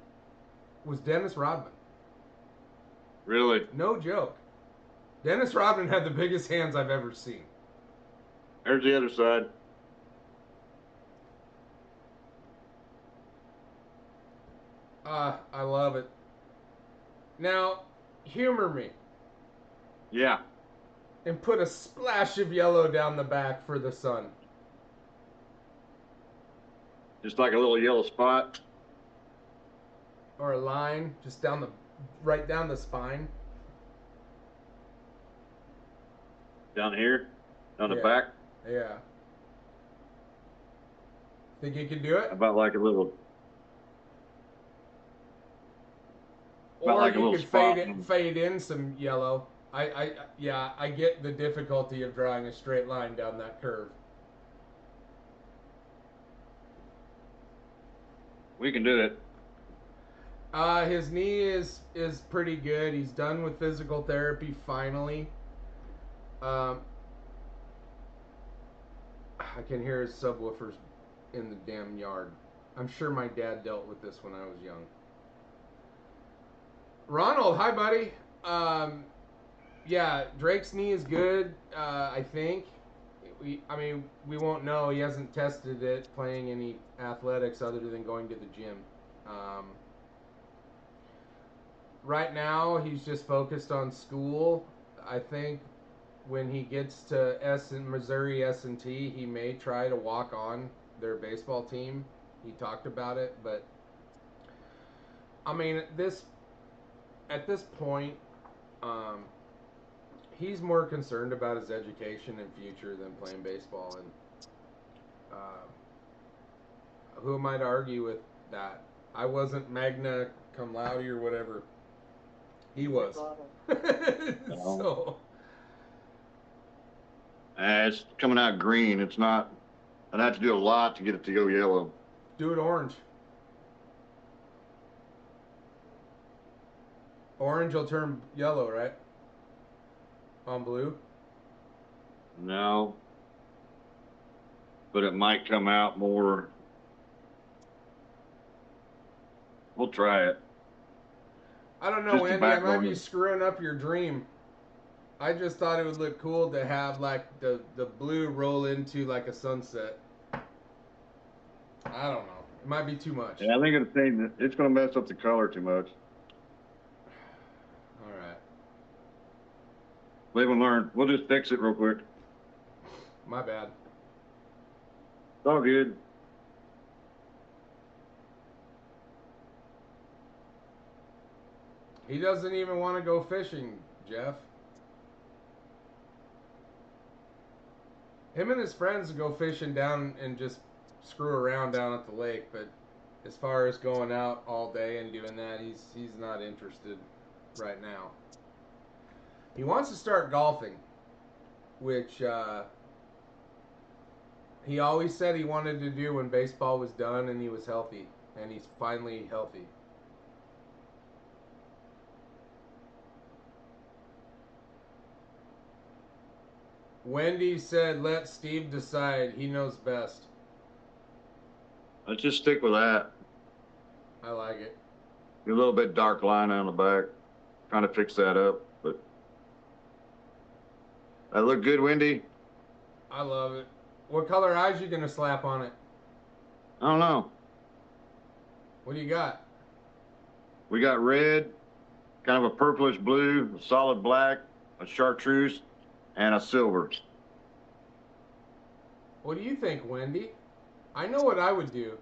was Dennis Rodman. Really? No joke. Dennis Rodman had the biggest hands I've ever seen. There's the other side. I love it. Now, humor me Yeah. and put a splash of yellow down the back for the sun. Just like a little yellow spot. Or a line just right down the spine. Down here. On the Yeah. back. Yeah. Think you can do it? About like a little. About Or like a you little could spot. fade in some yellow. I get the difficulty of drawing a straight line down that curve. We can do it. His knee is pretty good. He's done with physical therapy finally. I can hear his subwoofers in the damn yard. I'm sure my dad dealt with this when I was young. Ronald, hi buddy. Yeah, Drake's knee is good. I think. We won't know. He hasn't tested it playing any athletics other than going to the gym. Right now, he's just focused on school. I think when he gets to Missouri S&T, he may try to walk on their baseball team. He talked about it, but I mean, at this point, he's more concerned about his education and future than playing baseball. And who am I to argue with that? I wasn't magna cum laude or whatever. He was. So. It's coming out green. It's not. I'd have to do a lot to get it to go yellow. Do it orange. Orange will turn yellow, right? On blue? No. But it might come out more. We'll try it. I don't know, Just the Andy. I might backbone. be screwing up your dream. I just thought it would look cool to have like the blue roll into like a sunset. I don't know. It might be too much. Yeah, I think it's going to mess up the color too much. All right. Live and learn. We'll just fix it real quick. My bad. It's all good. He doesn't even want to go fishing, Jeff. Him and his friends go fishing down and just screw around down at the lake, but as far as going out all day and doing that, he's not interested right now. He wants to start golfing, which he always said he wanted to do when baseball was done and he was healthy, and he's finally healthy. Wendy said, let Steve decide. He knows best. Let's just stick with that. I like it. A little bit dark line on the back. Trying to fix that up, but that look good, Wendy. I love it. What color eyes you gonna slap on it? I don't know. What do you got? We got red, kind of a purplish blue, a solid black, a chartreuse, and a silver. What do you think, Wendy? I know what I would do.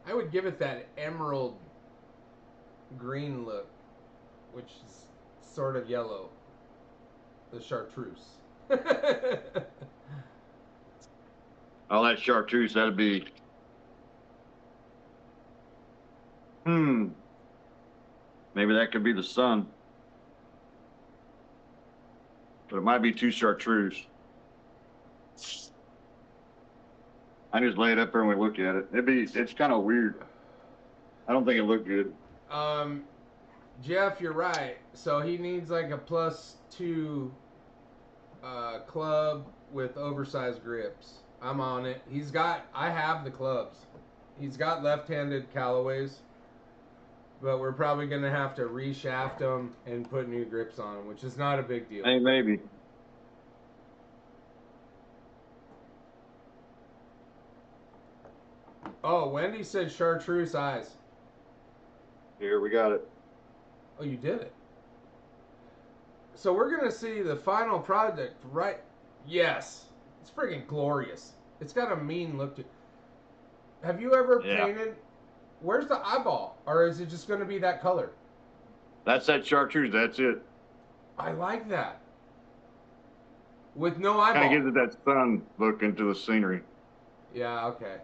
I would give it that emerald green look. which is sort of yellow. The chartreuse. All that chartreuse, that'd be. Maybe that could be the sun. But it might be too chartreuse. I just lay it up there and we look at it. It's kind of weird. I don't think it looked good. Jeff, you're right. So he needs like a +2 club with oversized grips. I'm on it. I have the clubs. He's got left-handed Callaways, but we're probably going to have to reshaft them and put new grips on them, which is not a big deal. Hey, maybe. Oh, Wendy said chartreuse eyes. Here, we got it. Oh, you did it. So we're going to see the final product, right? Yes. It's freaking glorious. It's got a mean look to it. Have you ever painted? Where's the eyeball? Or is it just going to be that color? That's that chartreuse. That's it. I like that. With no eyeball. Kind of gives it that sun look into the scenery. Yeah, okay.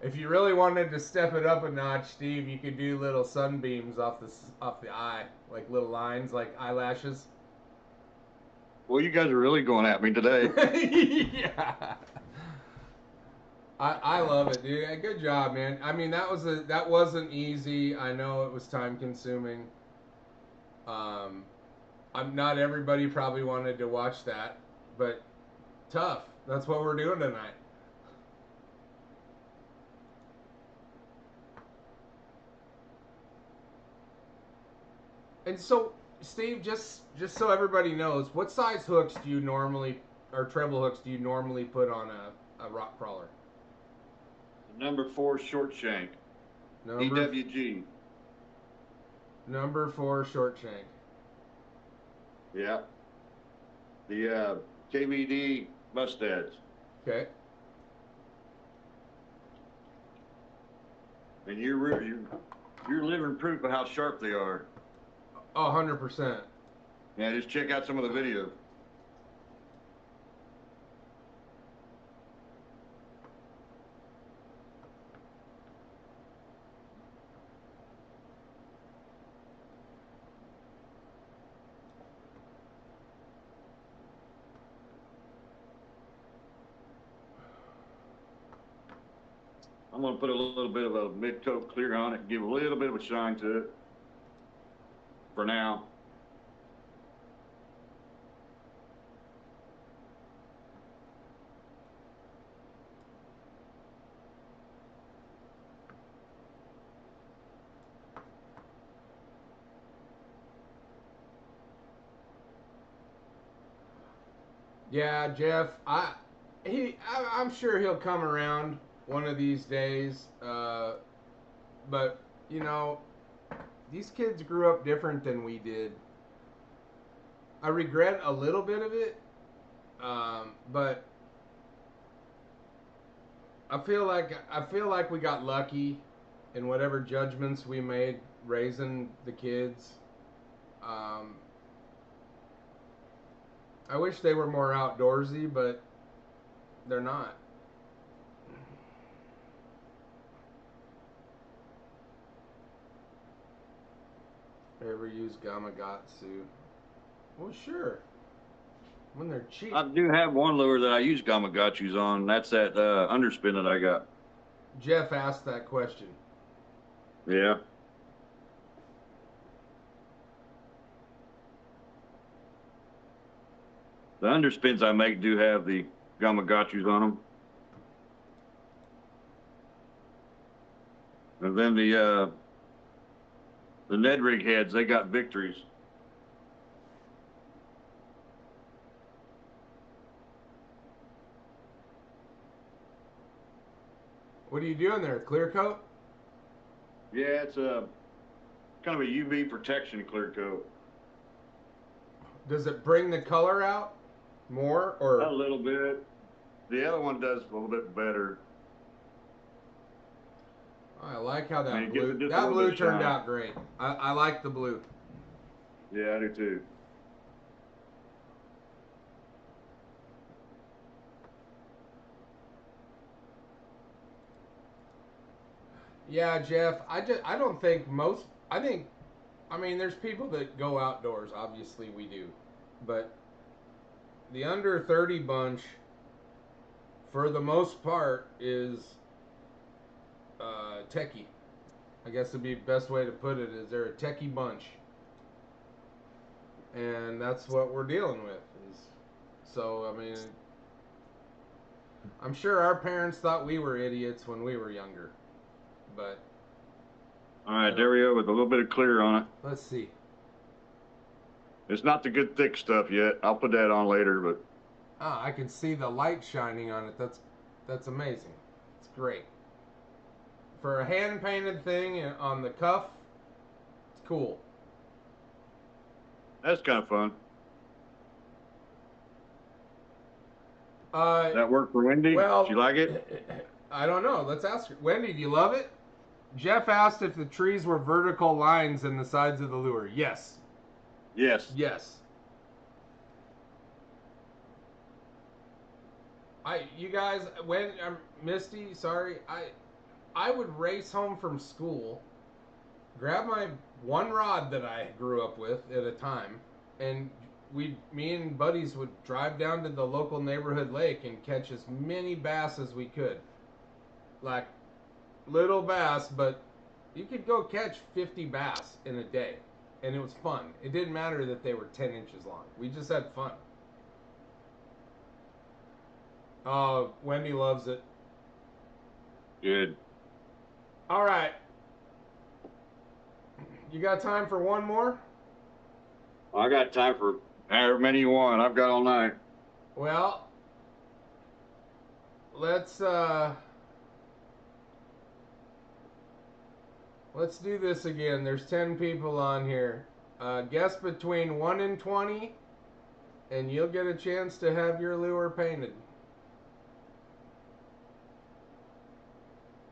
If you really wanted to step it up a notch, Steve, you could do little sunbeams off the eye, like little lines, like eyelashes. Well, you guys are really going at me today. Yeah. I love it, dude. Good job, man. I mean, that wasn't easy. I know it was time consuming. Not everybody probably wanted to watch that, but tough. That's what we're doing tonight. And so, Steve, just so everybody knows, what size hooks do you normally, or treble hooks do you normally put on a rock crawler? Number 4 short shank. EWG. Number 4 short shank. Yeah. The KVD mustads. Okay. And you're living proof of how sharp they are. 100%. Yeah, just check out some of the video. I'm going to put a little bit of a mid-coat clear on it, give a little bit of a shine to it for now. Yeah, Jeff. I'm sure he'll come around one of these days. But you know, these kids grew up different than we did. I regret a little bit of it, but I feel like we got lucky in whatever judgments we made raising the kids. I wish they were more outdoorsy, but they're not. Ever use Gamakatsu? Well, sure. When they're cheap. I do have one lure that I use Gamakatsus on. That's that underspin that I got. Jeff asked that question. Yeah. The underspins I make do have the Gamakatsus on them. And then the Ned rig heads, they got victories. What are you doing there? Clear coat? Yeah, it's a kind of a UV protection clear coat. Does it bring the color out more, or A little bit. The other one does a little bit better. I like how I mean, that it gives it blue. just a That little blue bit of turned shine. out great. I like the blue. Yeah, I do too. Yeah, Jeff. I don't think most. I mean, there's people that go outdoors. Obviously, we do, but the under 30 bunch, for the most part, is techie. I guess would be the best way to put it. Is they're a techie bunch, and that's what we're dealing with. Is so. I mean, I'm sure our parents thought we were idiots when we were younger, but All right, there we go with a little bit of clear on it. let's see. It's not the good thick stuff yet. I'll put that on later, but Ah, I can see the light shining on it. That's amazing. It's great. For a hand painted thing on the cuff, it's cool. that's kind of fun. Uh, That work for Wendy? well, She like it? I don't know. Let's ask her. Wendy, do you love it? Jeff asked if the trees were vertical lines in the sides of the lure. Yes. Yes. Yes. You guys, when Misty, sorry, I would race home from school, grab my one rod that I grew up with at a time, and me and buddies would drive down to the local neighborhood lake and catch as many bass as we could. Like little bass, but you could go catch 50 bass in a day, and it was fun. It didn't matter that they were 10 inches long. We just had fun. Wendy loves it. Good. All right. You got time for one more? I got time for however many you want. I've got all night. Well, let's do this again. There's 10 people on here. Guess between 1 and 20, and you'll get a chance to have your lure painted.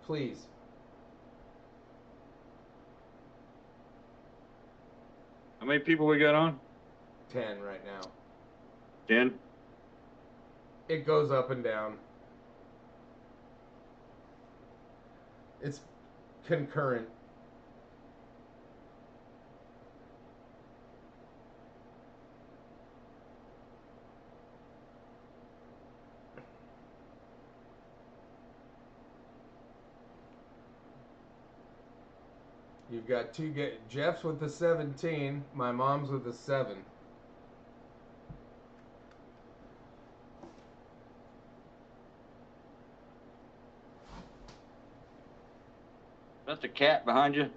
Please. How many people we got on? 10 right now. 10? It goes up and down. It's concurrent. You've got Jeff's with the 17. My mom's with the 7. That's a cat behind you?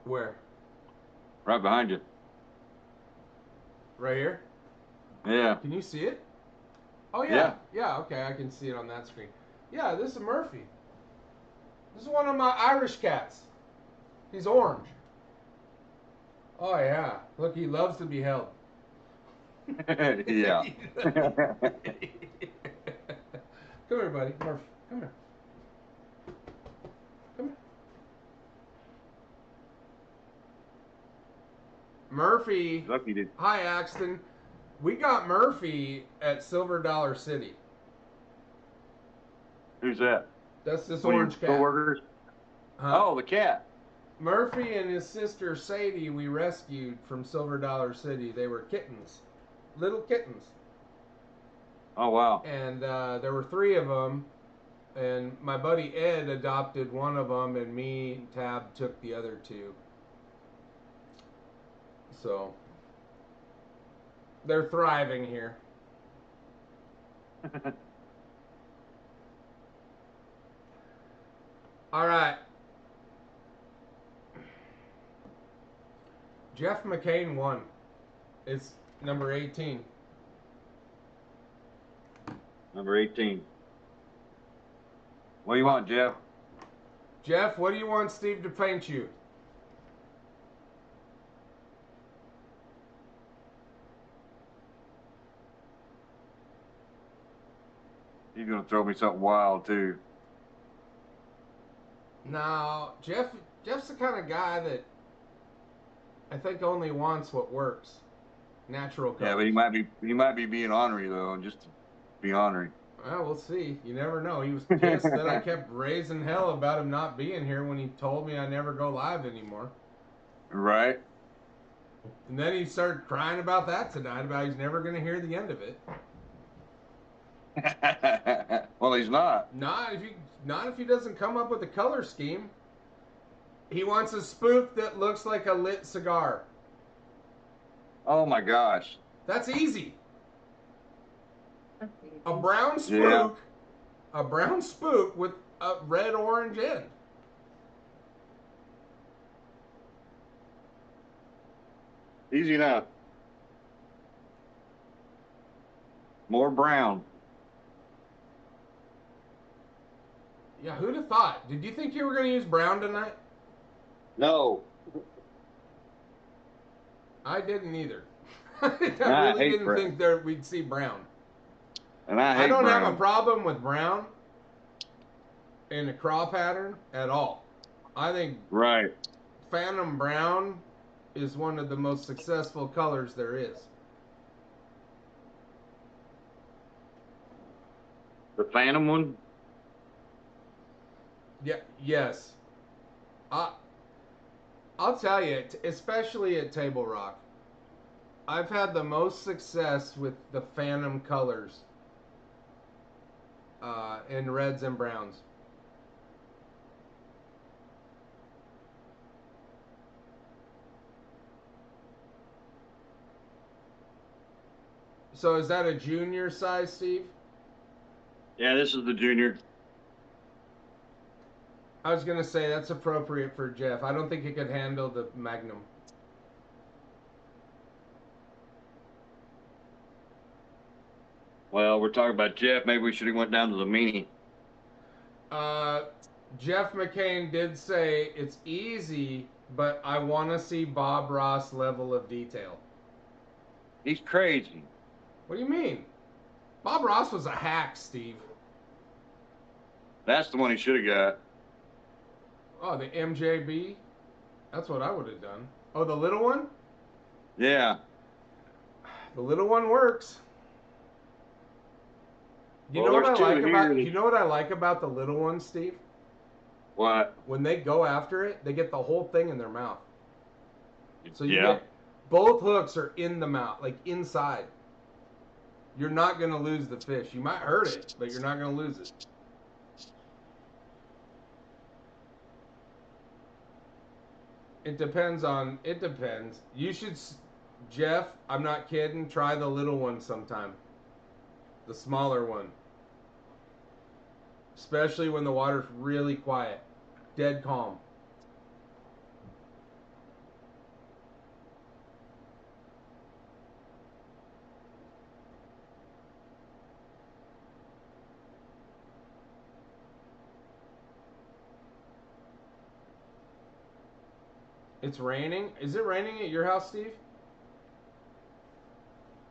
Where? Right behind you. Right here? Yeah. Can you see it? Oh, yeah. Yeah. Yeah, okay, I can see it on that screen. Yeah, this is Murphy. This is one of my Irish cats. He's orange. Oh, yeah. Look, he loves to be held. Yeah. Come here, buddy. Murphy, come here. Come here. Murphy. Lucky did. Hi, Axton. We got Murphy at Silver Dollar City. Who's that? That's this One of your orange cat. coworkers? Huh? Oh, the cat. Murphy and his sister Sadie we rescued from Silver Dollar City. They were kittens. Little kittens. Oh, wow. And there were 3 of them. And my buddy Ed adopted one of them, and me and Tab took the other 2. So they're thriving here. All right. Jeff McCain won. It's number 18. Number 18. What do you want, Jeff? Jeff, what do you want Steve to paint you? He's going to throw me something wild, too. Now, Jeff's the kind of guy that I think only wants what works. Natural Yeah, but colors. he might be being ornery though, just to be ornery. Well, we'll see. You never know. He was pissed that I kept raising hell about him not being here when he told me I never go live anymore. Right. And then he started crying about that tonight, about he's never going to hear the end of it. Well, he's not. Not if he doesn't come up with a color scheme. He wants a spook that looks like a lit cigar. Oh my gosh. That's easy. That's easy. A brown spook, Yeah. a brown spook with a red orange end. Easy enough. More brown. Yeah, who'd have thought? Did you think you were going to use brown tonight? No. I didn't either. I I really hate didn't brown. think there we'd see brown. And I I hate don't brown. have a problem with brown in a craw pattern at all. I think Right. Phantom Brown is one of the most successful colors there is. The Phantom one? Yeah, yes. I'll tell you, especially at Table Rock, I've had the most success with the Phantom colors in reds and browns. So is that a junior size, Steve? Yeah, this is the junior. I was gonna say that's appropriate for Jeff. I don't think he could handle the Magnum. Well, we're talking about Jeff. Maybe we should have went down to the Mini. Jeff McCain did say it's easy, but I want to see Bob Ross level of detail. He's crazy. What do you mean? Bob Ross was a hack, Steve. That's the one he should have got. Oh, the MJB? That's what I would have done. Oh, the little one? Yeah. The little one works. You Well, know what I there's two like here about that- you know what I like about the little one, Steve? What? When they go after it, they get the whole thing in their mouth. So you Yeah. get both hooks are in the mouth, like inside. You're not gonna lose the fish. You might hurt it, but you're not gonna lose it. It depends. You should, Jeff, I'm not kidding, try the little one sometime. The smaller one. Especially when the water's really quiet. Dead calm. It's raining. Is it raining at your house, Steve?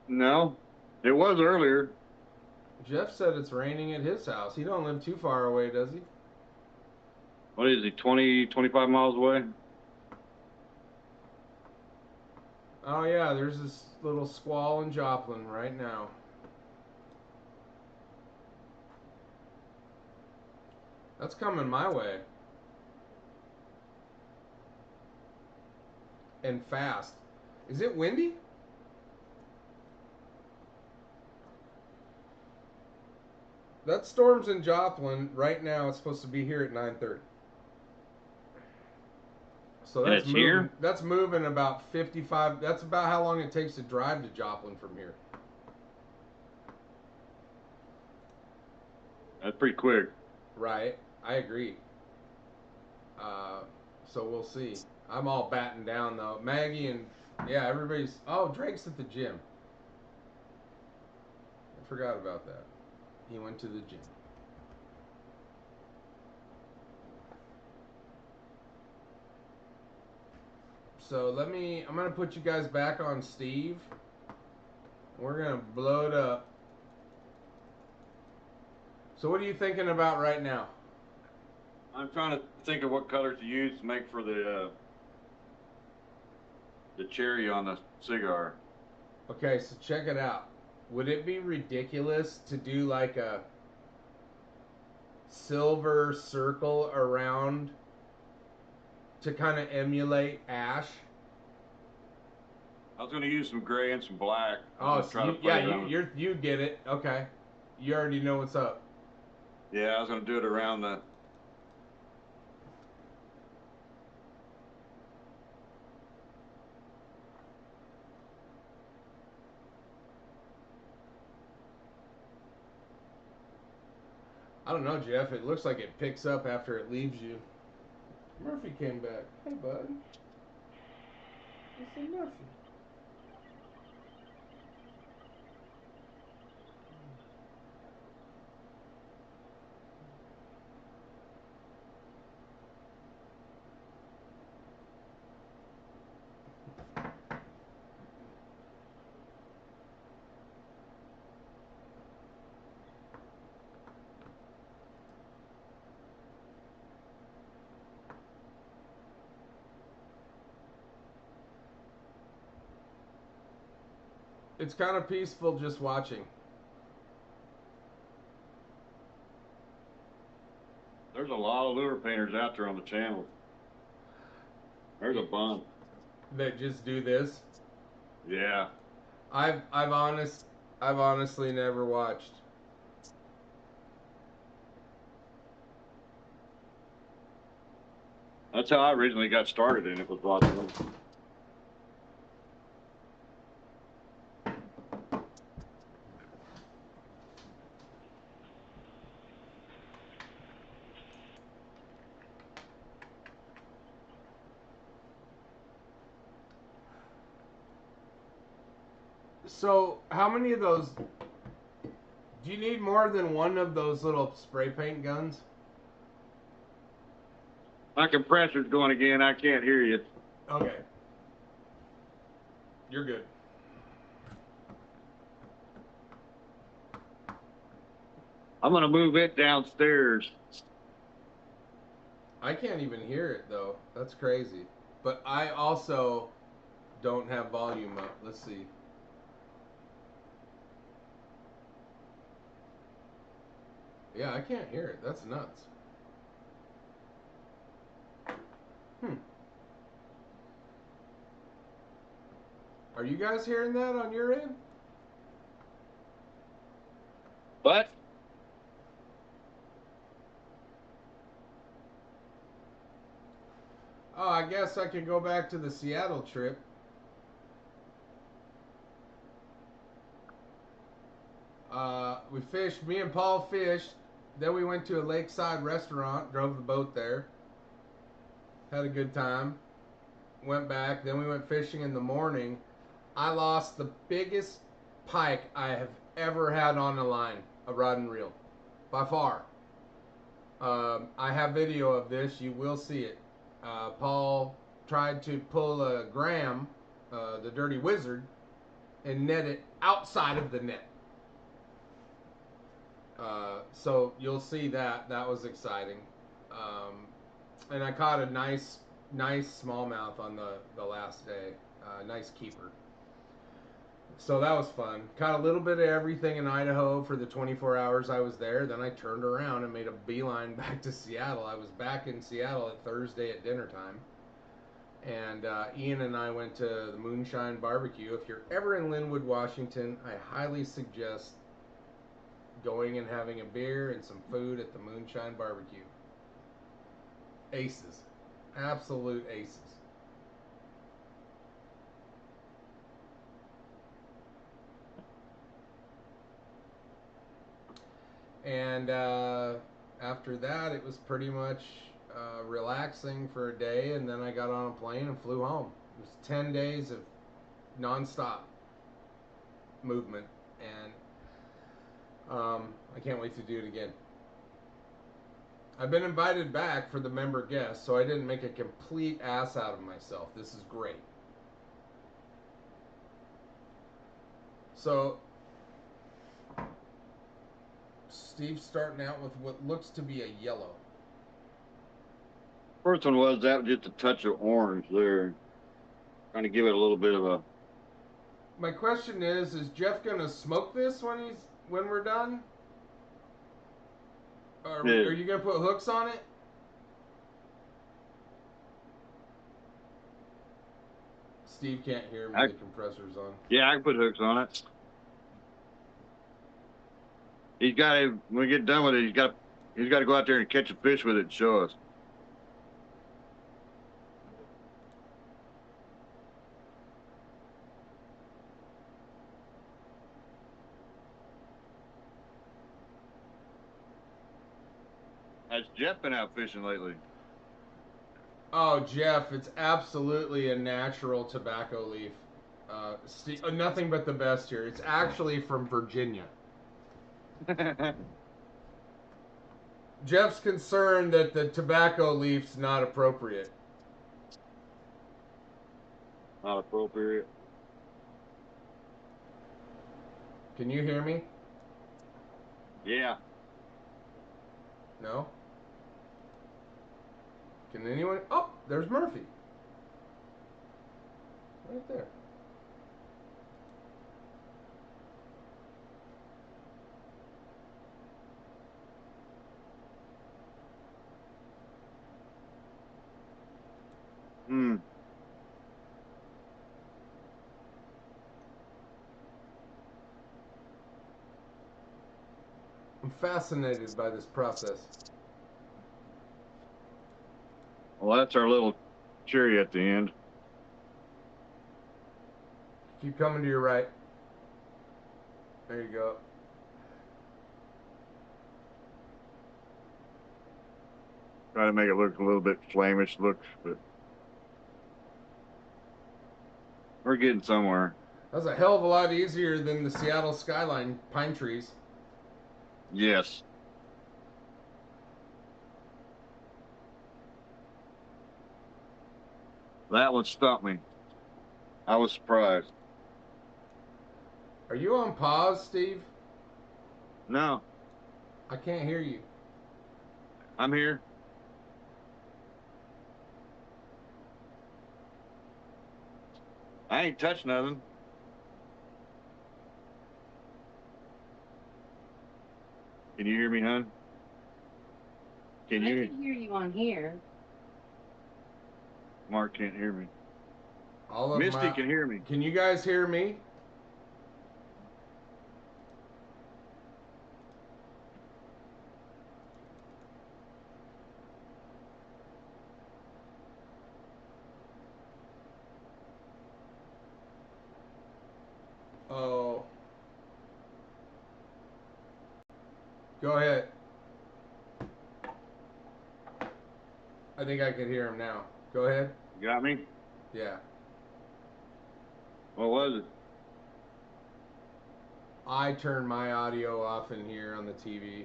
No. It was earlier. Jeff said it's raining at his house. He don't live too far away, does he? What is he, 20, 25 miles away? Oh yeah, there's this little squall in Joplin right now. That's coming my way. And fast. Is it windy? That storm's in Joplin right now. It's supposed to be here at 9:30. So And that's it's moving. here? That's moving about 55. That's about how long it takes to drive to Joplin from here. That's pretty quick. Right. I agree. So we'll see. I'm all batting down though. Maggie and yeah, everybody's. Oh, Drake's at the gym. I forgot about that. He went to the gym. So I'm gonna put you guys back on Steve. We're gonna blow it up. So what are you thinking about right now? I'm trying to think of what colors to use to make for the cherry on the cigar. Okay, so check it out. Would it be ridiculous to do like a silver circle around to kind of emulate ash? I was going to use some gray and some black. Oh, so you get it. Okay, you already know what's up. Yeah, I was going to do it around the. I don't know, Jeff. It looks like it picks up after it leaves you. Murphy came back. Hey, bud. It's Murphy. It's kind of peaceful just watching. There's a lot of lure painters out there on the channel. There's a bunch. That just do this. Yeah. I've honestly never watched. That's how I originally got started in it, was watching them. So, how many of those? Do you need more than one of those little spray paint guns? My compressor's going again. I can't hear you. Okay. You're good. I'm going to move it downstairs. I can't even hear it though. That's crazy. But I also don't have volume up. Let's see. Yeah, I can't hear it. That's nuts. Are you guys hearing that on your end? What? Oh, I guess I could go back to the Seattle trip. We fished, me and Paul fished. Then we went to a lakeside restaurant, drove the boat there. Had a good time. Went back. Then we went fishing in the morning. I lost the biggest pike I have ever had on a line, a rod and reel, by far. I have video of this. You will see it. Paul tried to pull a Graham, the Dirty Wizard, and net it outside of the net. So you'll see that. That was exciting. And I caught a nice smallmouth on the last day. Nice keeper. So that was fun. Caught a little bit of everything in Idaho for the 24 hours I was there. Then I turned around and made a beeline back to Seattle. I was back in Seattle at Thursday at dinner time. And Ian and I went to the Moonshine Barbecue. If you're ever in Linwood, Washington, I highly suggest going and having a beer and some food at the Moonshine Barbecue. Aces. Absolute aces. And after that, it was pretty much relaxing for a day, and then I got on a plane and flew home. It was 10 days of nonstop movement, and I can't wait to do it again. I've been invited back for the member guests, so I didn't make a complete ass out of myself. This is great. So, Steve's starting out with what looks to be a yellow. First one was that just a touch of orange there. Trying to give it a little bit of a. My question is Jeff gonna smoke this when we're done? Or Yeah. are you gonna put hooks on it? Steve can't hear me. The compressor's on. Yeah, I can put hooks on it. He's got to, when we get done with it, he's got to go out there and catch a fish with it and show us. Has Jeff been out fishing lately? Oh, Jeff, it's absolutely a natural tobacco leaf. Nothing but the best here. It's actually from Virginia. Jeff's concerned that the tobacco leaf's not appropriate. Not appropriate. Can you hear me? Yeah. No? Can anyone? Oh, there's Murphy. Right there. Hmm. I'm fascinated by this process. Well, that's our little cherry at the end. Keep coming to your right. There you go. Try to make it look a little bit flamish look, but we're getting somewhere. That was a hell of a lot easier than the Seattle skyline pine trees. Yes. That one stumped me. I was surprised. Are you on pause, Steve? No, I can't hear you. I'm here. I ain't touched nothing. Can you hear me, hon? Can I you? can hear you on here. Mark can't hear me. All of Misty can hear me. Can you guys hear me? Oh. Go ahead. I think I can hear him now. Go ahead. You got me? Yeah. What was it? I turn my audio off in here on the TV.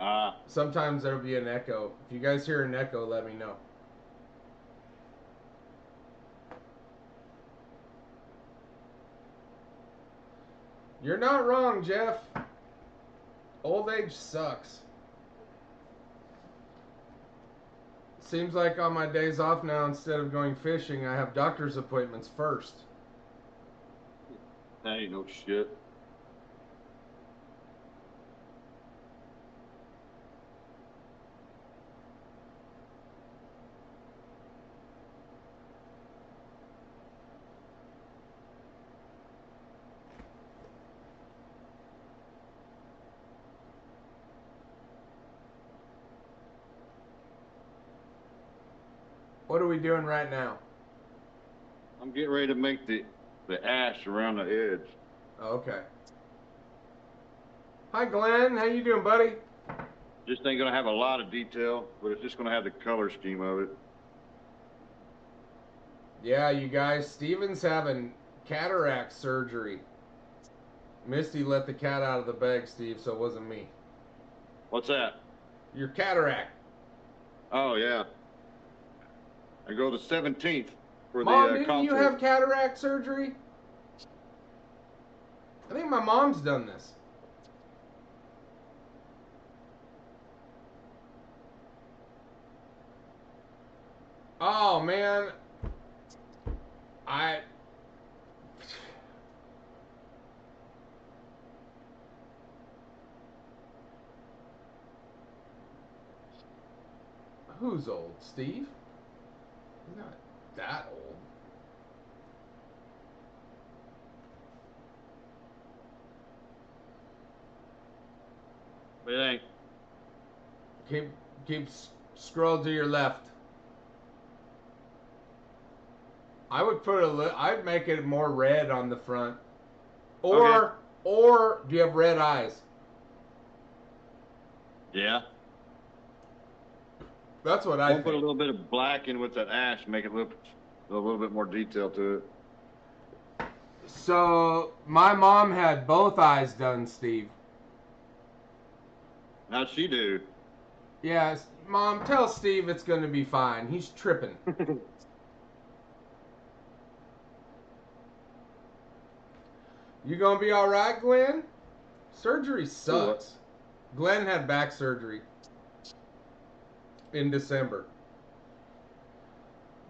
Ah. Sometimes there'll be an echo. If you guys hear an echo, let me know. You're not wrong, Jeff. Old age sucks. Seems like on my days off now, instead of going fishing, I have doctor's appointments first. That ain't no shit. What are we doing right now? I'm getting ready to make the ash around the edge. Okay. Hi, Glenn. How you doing, buddy? Just ain't gonna have a lot of detail, but it's just gonna have the color scheme of it. Yeah, you guys, Steven's having cataract surgery. Misty let the cat out of the bag, Steve, so it wasn't me. What's that? Your cataract. Oh yeah. I go the 17th for Mom, the didn't consult. you have cataract surgery? I think my mom's done this. Oh man, I who's old? Steve? He's not that old. What do you think? Keep scroll to your left. I would put I'd make it more red on the front. Or Okay. or do you have red eyes? Yeah. That's what I We'll put a think. little bit of black in with that ash, make it look a little bit more detail to it. So my mom had both eyes done, Steve. How'd she do? Yes, Mom, tell Steve it's going to be fine. He's tripping. You going to be all right, Glenn? Surgery sucks. Glenn had back surgery in December.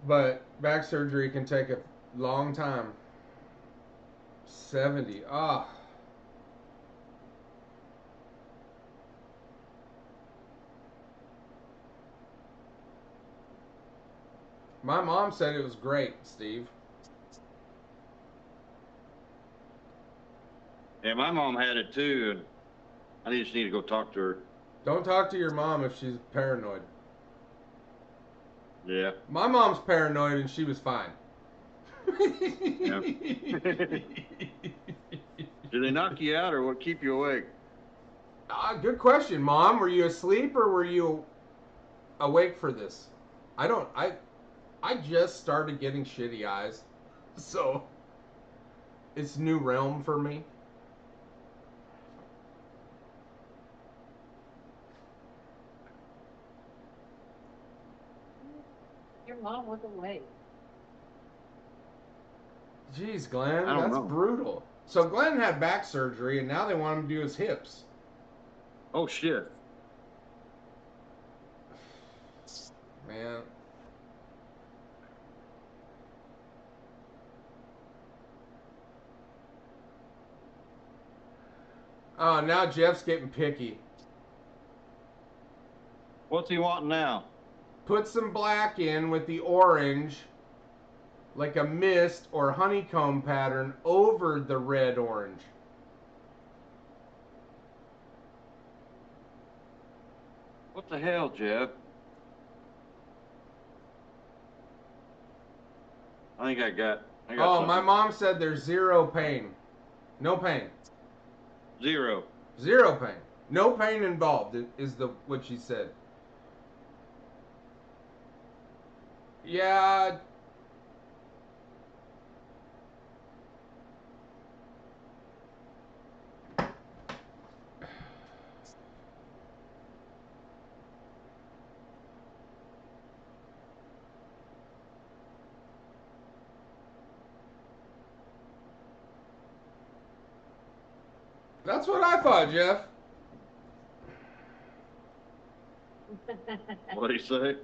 But back surgery can take a long time. 70. Ah. My mom said it was great, Steve. Yeah, my mom had it too, and I just need to go talk to her. Don't talk to your mom if she's paranoid. Yeah. My mom's paranoid and she was fine. Yeah. Did they knock you out or what keep you awake? Good question, Mom. Were you asleep or were you awake for this? I just started getting shitty eyes. So it's new realm for me. Your mom was away. Jeez, Glenn, I don't that's know. brutal. So Glenn had back surgery and now they want him to do his hips. Oh shit. Man. Oh, now Jeff's getting picky. What's he wanting now? Put some black in with the orange, like a mist or honeycomb pattern over the red orange. What the hell, Jeff? I think I got Oh, something. my mom said there's zero pain. No pain. Zero. Zero pain. No pain involved is what she said. Yeah. That's what I thought, Jeff. What'd he say?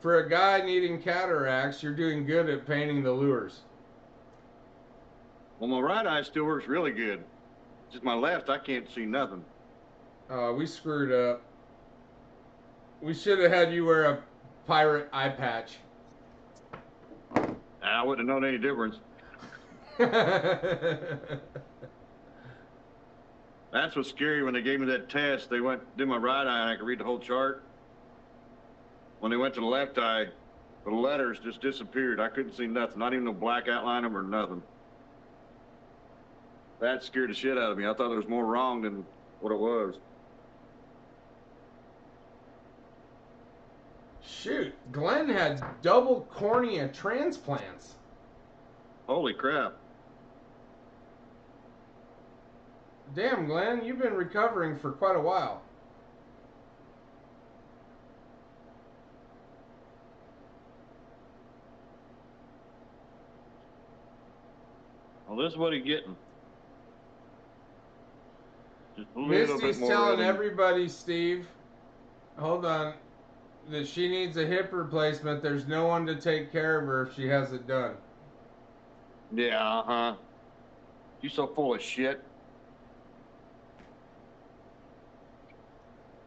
For a guy needing cataracts, you're doing good at painting the lures. Well, my right eye still works really good. Just my left, I can't see nothing. We screwed up. We should have had you wear a pirate eye patch. I wouldn't have known any difference. That's what's scary. When they gave me that test, they went did my right eye and I could read the whole chart. When they went to the left eye, the letters just disappeared. I couldn't see nothing, not even no black outline them or nothing. That scared the shit out of me. I thought there was more wrong than what it was. Shoot, Glenn had double cornea transplants. Holy crap. Damn, Glenn, you've been recovering for quite a while. Well, this is what he's getting. Just a little Misty's bit more telling red. everybody, Steve. Hold on. that she needs a hip replacement. There's no one to take care of her if she has it done. Yeah, uh-huh. She's so full of shit.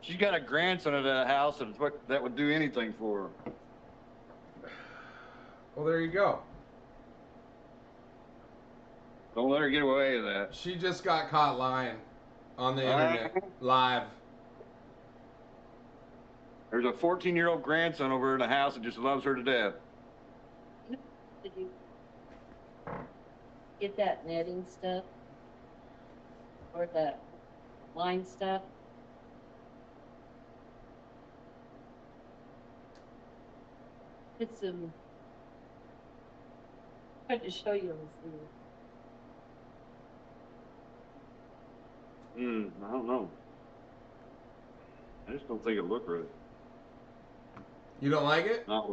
She's got a grandson at the house that would do anything for her. Well, there you go. Don't let her get away with that. She just got caught lying on the internet live. There's a 14-year-old grandson over in the house that just loves her to death. Did you get that netting stuff? Or that line stuff? It's tried to show you I don't know. I just don't think it looked right. You don't like it? Not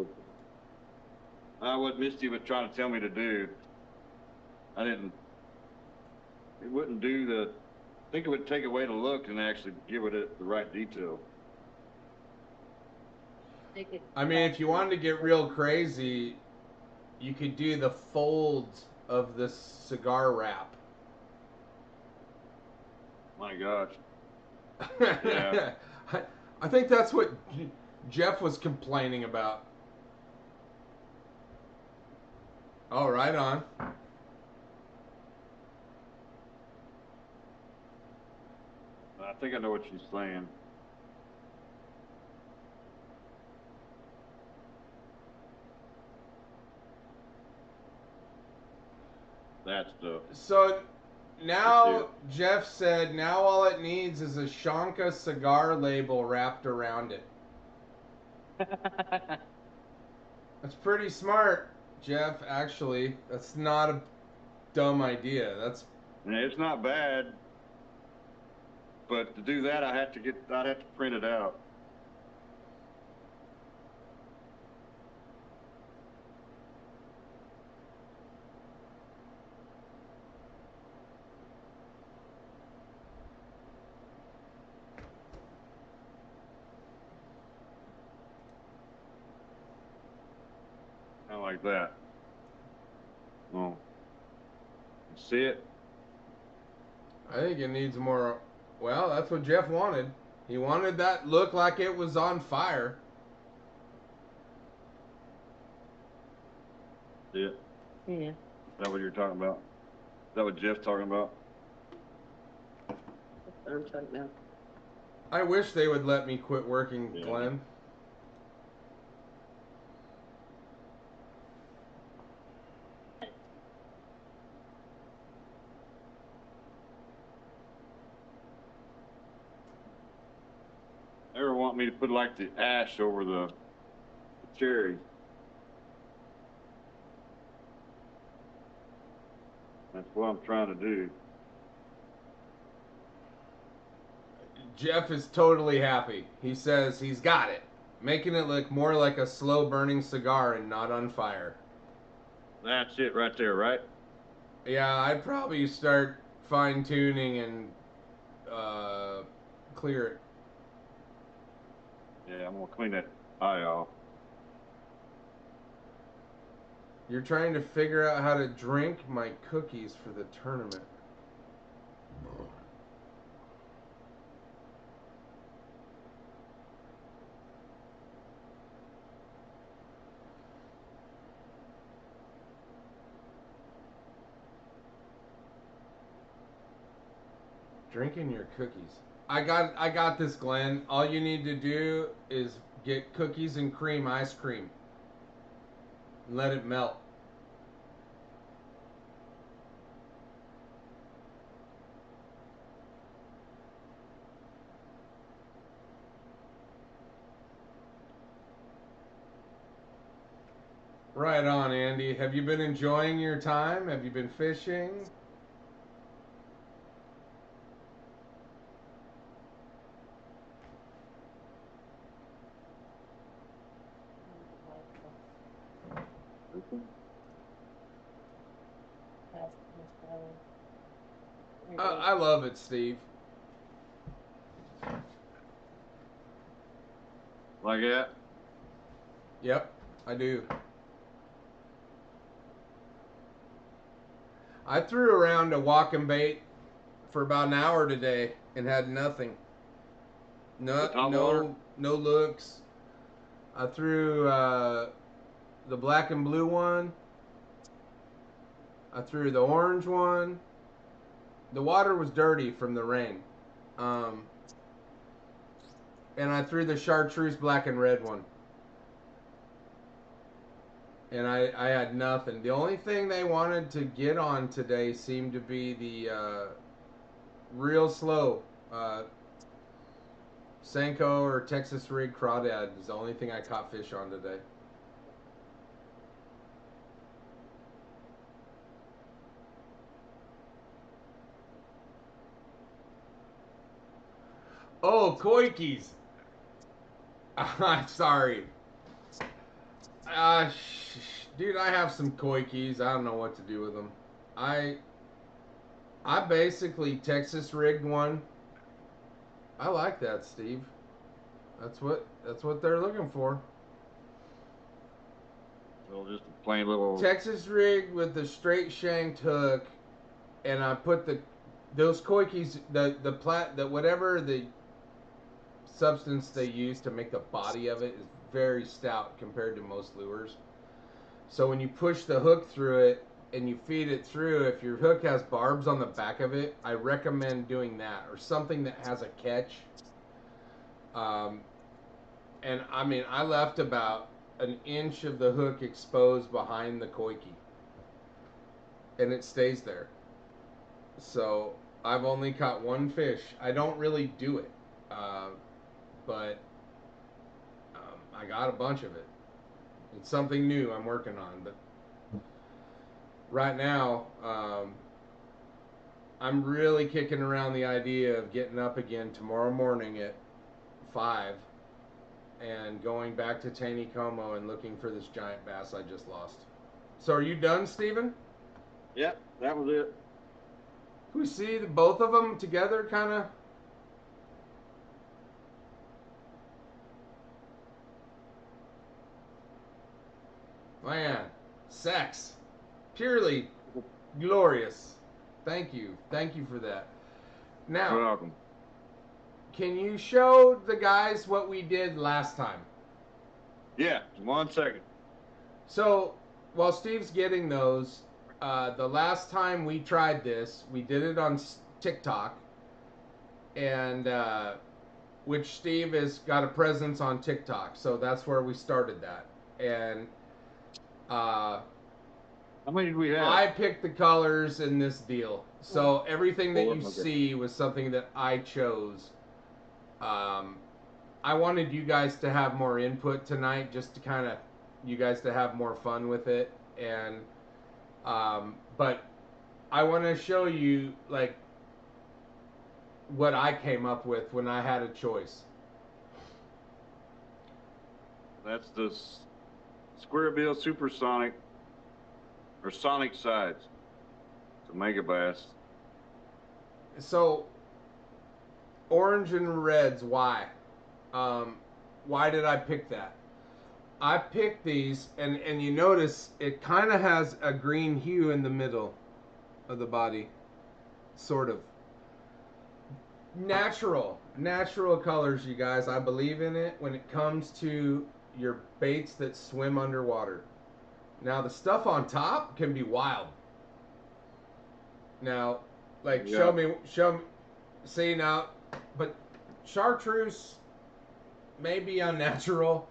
what Misty was trying to tell me to do. I didn't. It wouldn't do the. I think it would take away the look and actually give it the right detail. I mean, if you wanted to get real crazy, you could do the folds of the cigar wrap. My gosh. Yeah. I think that's what Jeff was complaining about. Oh, right on. I think I know what she's saying. That stuff. So now Jeff said now all it needs is a Shonka cigar label wrapped around it. That's pretty smart, Jeff, actually. That's not a dumb idea. That's It's not bad. But to do that I'd have to print it out. Kind of like that. Oh. See it? I think it needs more. Well, that's what Jeff wanted. He wanted that look like it was on fire. See it? Yeah. Is that what you're talking about? Is that what Jeff's talking about? That's what I'm talking about. I wish they would let me quit working, Yeah. Glenn. They ever want me to put like the ash over the cherry. That's what I'm trying to do. Jeff is totally happy. He says he's got it, making it look more like a slow burning cigar and not on fire. That's it right there, right? Yeah, I'd probably start fine tuning and clear it. Yeah, I'm gonna clean that eye off. You're trying to figure out how to drink my cookies for the tournament. Drinking your cookies. I got this, Glenn. All you need to do is get cookies and cream ice cream. And let it melt. Right on, Andy. Have you been enjoying your time? Have you been fishing? I love it, Steve. Like that? Yep, I do. I threw around a walking bait for about an hour today and had nothing. The top water? No looks. I threw the black and blue one. I threw the orange one. The water was dirty from the rain. Um, and I threw the chartreuse black and red one. And I had nothing. The only thing they wanted to get on today seemed to be the real slow Senko or Texas rig crawdad is the only thing I caught fish on today. Oh, koikis. I'm sorry. Dude, I have some koikis. I don't know what to do with them. I basically Texas rigged one. I like that, Steve. That's what they're looking for. So just a plain little Texas rig with the straight shanked hook, and I put those koikis the whatever the substance they use to make the body of it is very stout compared to most lures. So when you push the hook through it and you feed it through, if your hook has barbs on the back of it, I recommend doing that or something that has a catch. And I mean, I left about an inch of the hook exposed behind the koiki, and it stays there. So I've only caught one fish. I don't really do it, but I got a bunch of it. It's something new I'm working on, but right now I'm really kicking around the idea of getting up again tomorrow morning at 5 and going back to Taneycomo and looking for this giant bass I just lost. So are you done, Steven? Yep, that was it. We see both of them together, kind of. Man, sex. Purely glorious. Thank you. Thank you for that. Now, You're welcome. can you show the guys what we did last time? Yeah, 1 second. So, while Steve's getting those, the last time we tried this, we did it on TikTok, and which Steve has got a presence on TikTok, so that's where we started that. And How many did we have? I picked the colors in this deal, so everything that you Okay. see was something that I chose. I wanted you guys to have more input tonight, just to kind of you guys to have more fun with it, and but I want to show you like what I came up with when I had a choice. That's the Square Bill Supersonic or Sonic Sides. It's a mega bass. So orange and reds, why? Why did I pick that? I picked these, and you notice it kind of has a green hue in the middle of the body, sort of. Natural colors, you guys. I believe in it when it comes to your baits that swim underwater. Now the stuff on top can be wild. Now, like Yeah. show me. See now, but chartreuse may be unnatural,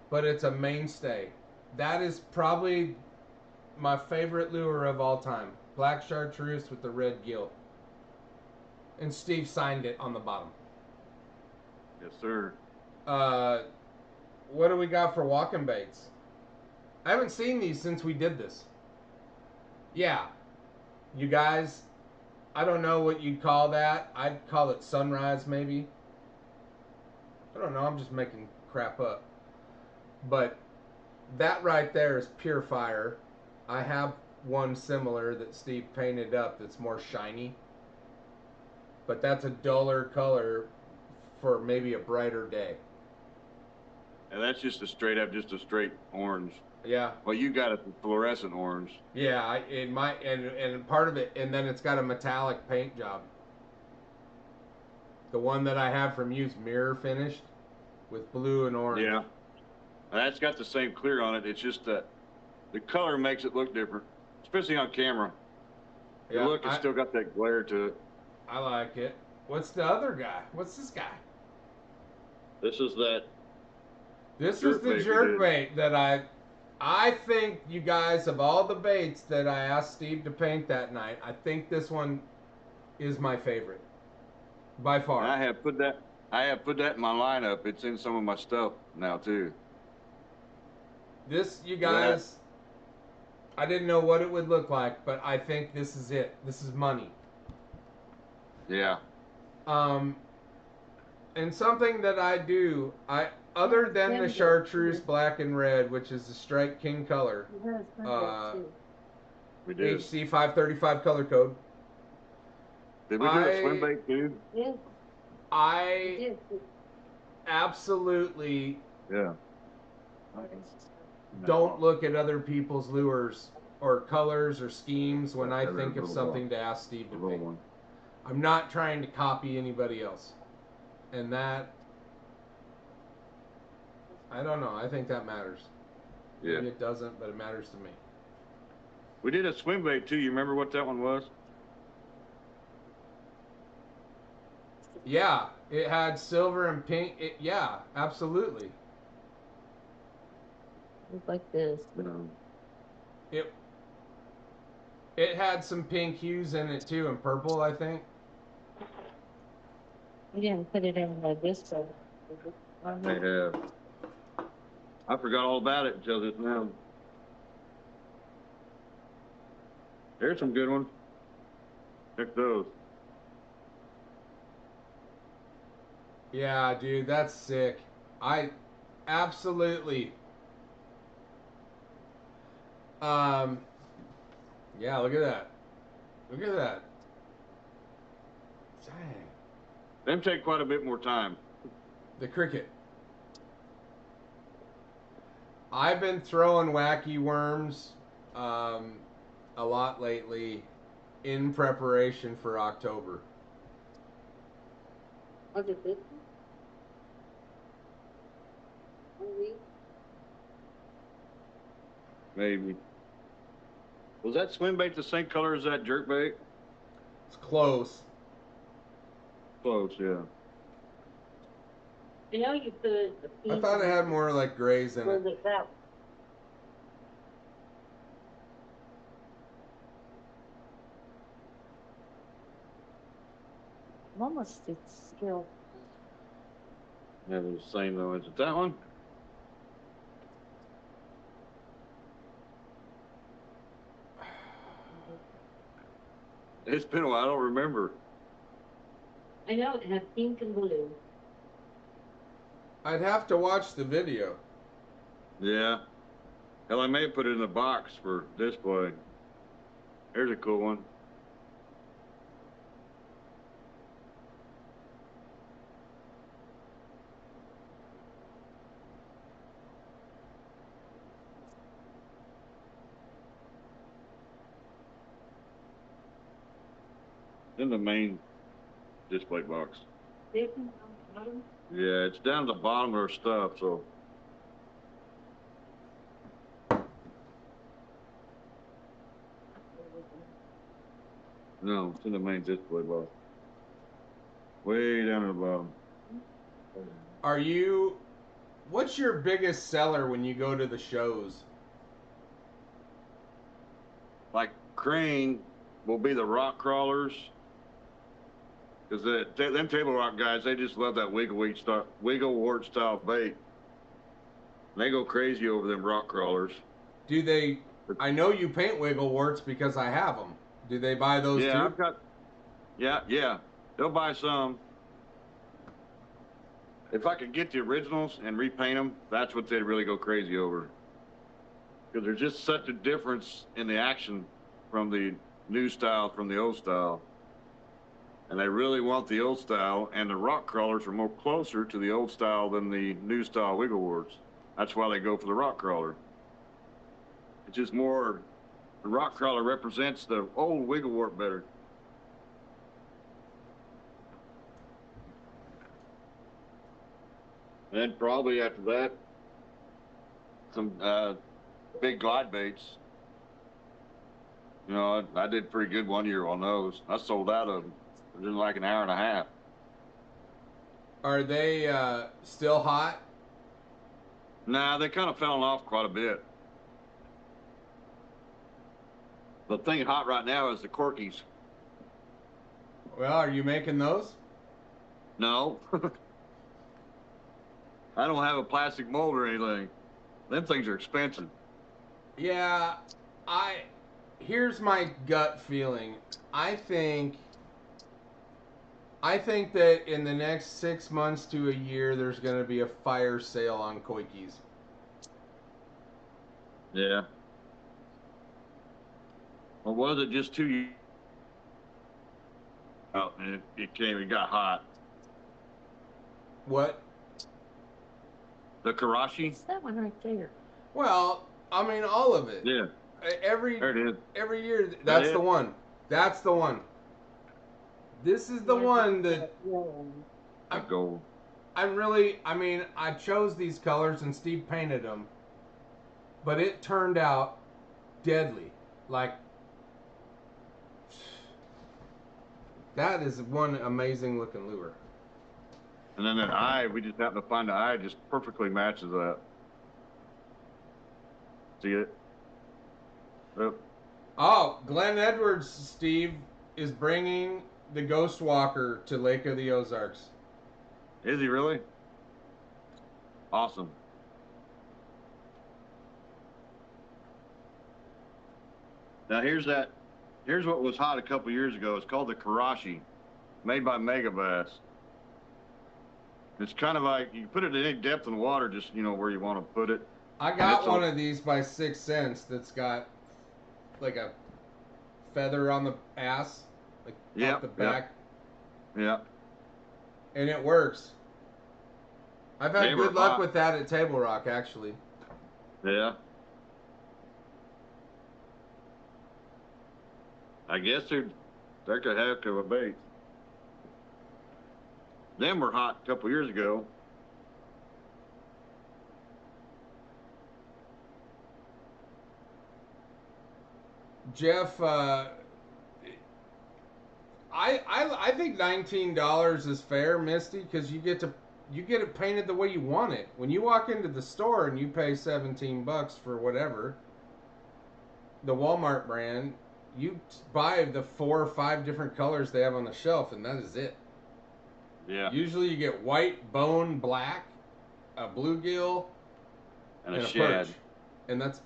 but it's a mainstay. That is probably my favorite lure of all time. Black chartreuse with the red gill. And Steve signed it on the bottom. Yes, sir. What do we got for walking baits? I haven't seen these since we did this. Yeah. You guys, I don't know what you'd call that. I'd call it sunrise, maybe. I don't know. I'm just making crap up. But that right there is pure fire. I have one similar that Steve painted up that's more shiny. But that's a duller color for maybe a brighter day. And that's just a straight up, just a straight orange. Yeah. Well, you got a fluorescent orange. Yeah, it might, and part of it, and then it's got a metallic paint job. The one that I have from you's mirror finished with blue and orange. Yeah. And that's got the same clear on it. It's just that the color makes it look different, especially on camera. Yeah, Look, it's still got that glare to it. I like it. What's the other guy? What's this guy? This is that. This is the jerkbait that I think, you guys, of all the baits that I asked Steve to paint that night, I think this one is my favorite by far. And I have put that in my lineup. It's in some of my stuff now too. This, you guys, I didn't know what it would look like, but I think this is it. This is money. Yeah. And something that I do, other than the chartreuse black and red, which is the striped king color, We did. HC 535 color code. Did we do a swim bait too? Yeah. I absolutely don't look at other people's lures or colors or schemes when I think of something to ask Steve to paint. I'm not trying to copy anybody else. And that, I don't know, I think that matters. Yeah. Maybe it doesn't, but it matters to me. We did a swim bait too. You remember what that one was? Yeah, it had silver and pink. Yeah, absolutely. Look like this. It had some pink hues in it too, and purple, I think. We didn't put it in like this, so. They have. I forgot all about it until just now. There's some good ones. Check those. Yeah, dude, that's sick. I absolutely. Yeah, look at that. Look at that. Dang. Them take quite a bit more time. The cricket. I've been throwing wacky worms a lot lately in preparation for October. Was it this one? Maybe. Was that swim bait the same color as that jerk bait? It's close. Close, yeah. You know, you put the piece. I thought it had more like grays in Was it. it that? Almost it's still. Yeah, they're the same though. Is it that one? It's been a while. I don't remember. I know it had pink and blue. I'd have to watch the video. Yeah. Hell, I may have put it in a box for display. There's a cool one. In the main display box. Yeah, it's down at the bottom of our stuff, so. No, it's in the main display box. Way down at the bottom. What's your biggest seller when you go to the shows? Like Crane will be the rock crawlers. Because them table rock guys, they just love that wiggle wart style bait. And they go crazy over them rock crawlers. Do they? I know you paint wiggle warts because I have them. Do they buy those too? I've got. Yeah. They'll buy some. If I could get the originals and repaint them, that's what they'd really go crazy over. Because there's just such a difference in the action from the new style from the old style. and they really want the old style, and the rock crawlers are more closer to the old style than the new style wiggle warts. That's why they go for the rock crawler. It's just more, the rock crawler represents the old wiggle wart better. And then probably after that, some big glide baits. You know, I did pretty good one year on those. I sold out of them within like an hour and a half. Are they still hot? Nah, they kind of fell off quite a bit. The thing hot right now is the corkies. Well, are you making those? No. I don't have a plastic mold or anything. Them things are expensive. Yeah, here's my gut feeling. I think that in the next 6 months to a year, there's going to be a fire sale on koi keys. Yeah. Or was it just 2 years? Oh, and it got hot. What? The Karashi? It's that one right there. Well, I mean, all of it. Yeah. Every There it is. every year, that's the one. That's the one. This is the one that The gold. I chose these colors and Steve painted them, but it turned out deadly. Like, that is one amazing looking lure. And then that eye, we just happened to find the eye just perfectly matches that. See it? Yep. Oh, Glenn Edwards, Steve, is bringing the Ghost Walker to Lake of the Ozarks. Is he really? Awesome. Now here's what was hot a couple years ago. It's called the Karashi, made by Megabass. It's kind of like, you put it at any depth in the water, just, you know, where you want to put it. I got one of these by 6 Cents that's got like a feather on the ass, like off the back. Yeah. And it works. I've had They were good luck hot. with that at Table Rock, actually. Yeah. I guess they're could have to a bait. Them were hot a couple years ago. Jeff, I think $19 is fair, Misty, because you get it painted the way you want it. When you walk into the store and you pay $17 for whatever, the Walmart brand, you buy the 4 or 5 different colors they have on the shelf, and that is it. Yeah. Usually you get white, bone, black, a bluegill, And a perch. shad. And that's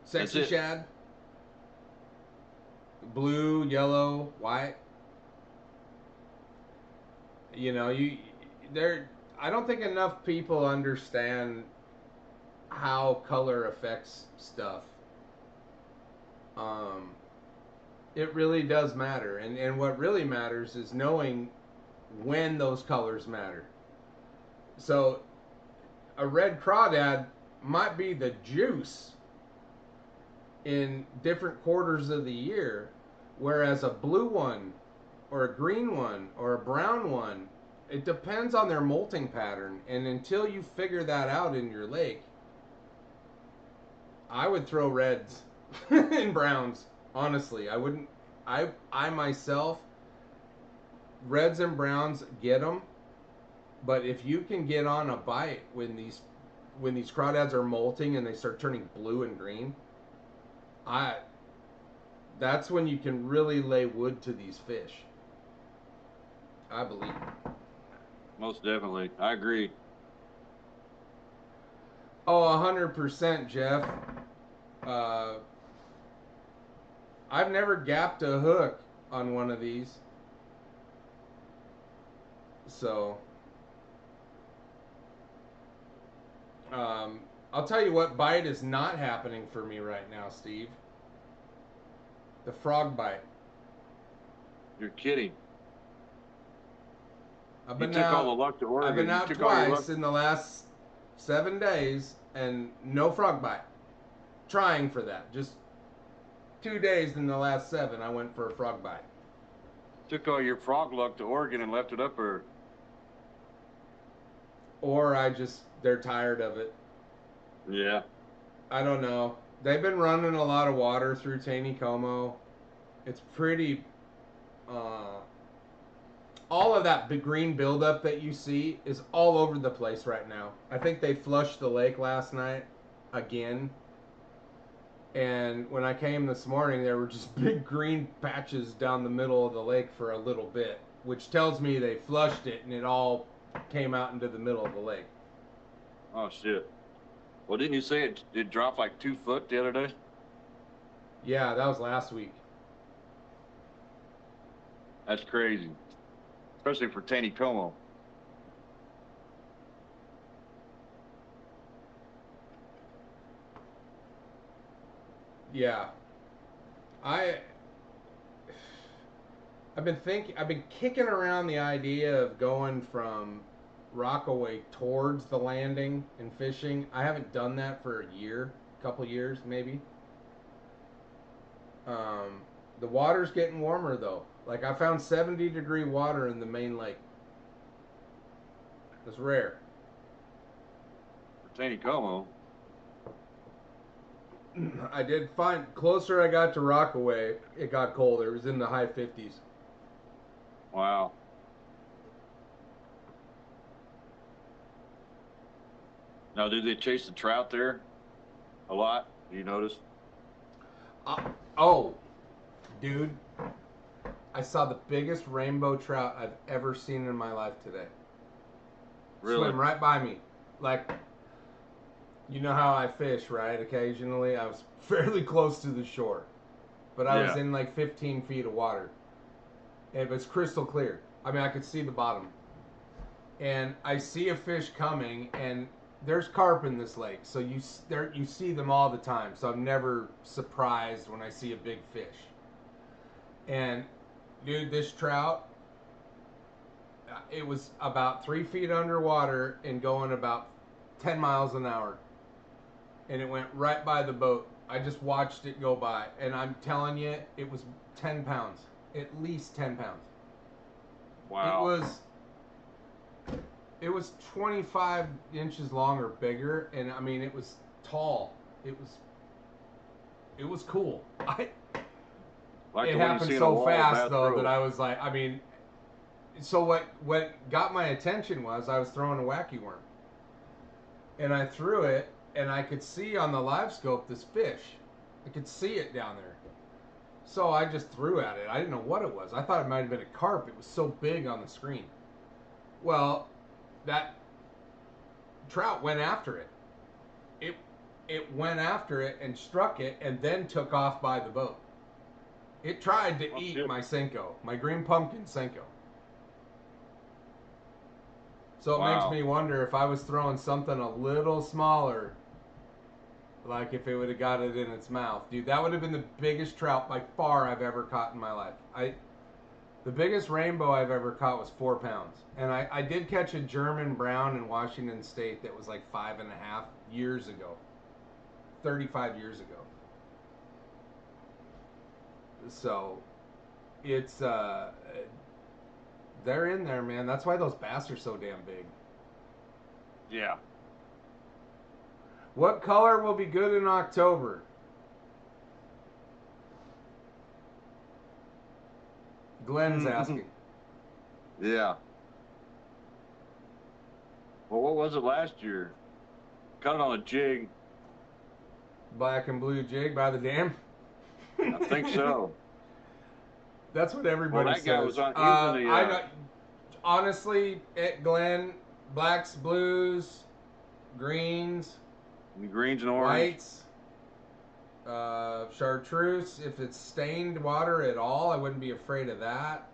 sexy That's it. shad. Blue, yellow, white. You know, I don't think enough people understand how color affects stuff. It really does matter, and what really matters is knowing when those colors matter. So a red crawdad might be the juice in different quarters of the year, whereas a blue one or a green one or a brown one, it depends on their molting pattern, and until you figure that out in your lake, I would throw reds and browns. Honestly, I wouldn't. I myself, reds and browns, get them. But if you can get on a bite when these crawdads are molting and they start turning blue and green, that's when you can really lay wood to these fish. I believe. Most definitely. I agree. Oh, 100%, Jeff. I've never gapped a hook on one of these. So, I'll tell you what bite is not happening for me right now, Steve. The frog bite. You're kidding. I've You been took all the out. luck to I've been Oregon. You out took all your luck. twice in the last 7 days and no frog bite. Trying for that. Just 2 days in the last 7, I went for a frog bite. Took all your frog luck to Oregon and left it up there. Or they're tired of it. Yeah. I don't know. They've been running a lot of water through Taneycomo. It's pretty. All of that big green buildup that you see is all over the place right now. I think they flushed the lake last night again. And when I came this morning, there were just big green patches down the middle of the lake for a little bit, which tells me they flushed it and it all came out into the middle of the lake. Oh, shit. Well, didn't you say it dropped like 2 foot the other day? Yeah, that was last week. That's crazy. Especially for Taneycomo. Yeah. I've been kicking around the idea of going from Rockaway towards the landing and fishing. I haven't done that for a couple years maybe. The water's getting warmer though. Like I found 70-degree water in the main lake. It's rare. For Taneycomo. I did find closer I got to Rockaway, it got colder. It was in the high 50s. Wow. Now, do they chase the trout there a lot? Do you notice? Oh, dude. I saw the biggest rainbow trout I've ever seen in my life today. Really? Swim right by me. Like, you know how I fish, right? Occasionally. I was fairly close to the shore. But I was in like 15 feet of water. It was crystal clear. I mean, I could see the bottom. And I see a fish coming, and there's carp in this lake. So you see them all the time. So I'm never surprised when I see a big fish. And, dude, this trout, it was about 3 feet underwater and going about 10 miles an hour. And it went right by the boat. I just watched it go by. And I'm telling you, it was 10 pounds. At least 10 pounds. Wow. It was 25 inches long or bigger. And, I mean, it was tall. It was cool. Like It happened so fast, though, that I was like, I mean, so what got my attention was I was throwing a wacky worm. And I threw it, and I could see on the live scope this fish. I could see it down there. So I just threw at it. I didn't know what it was. I thought it might have been a carp. It was so big on the screen. Well, that trout went after it. It went after it and struck it and then took off by the boat. It tried to eat my Senko, my green pumpkin Senko. So it makes me wonder if I was throwing something a little smaller, like if it would have got it in its mouth. Dude, that would have been the biggest trout by far I've ever caught in my life. The biggest rainbow I've ever caught was 4 pounds. And I did catch a German brown in Washington State that was like 5.5 years ago. 35 years ago. So, it's, they're in there, man. That's why those bass are so damn big. Yeah. What color will be good in October? Glenn's asking. Yeah. Well, what was it last year? Caught it on a jig. Black and blue jig by the dam? I think so. That's what everybody says. Guy was on. He was in the, I know, honestly, Glenn, blacks, blues, greens, greens and orange, whites, chartreuse. If it's stained water at all, I wouldn't be afraid of that.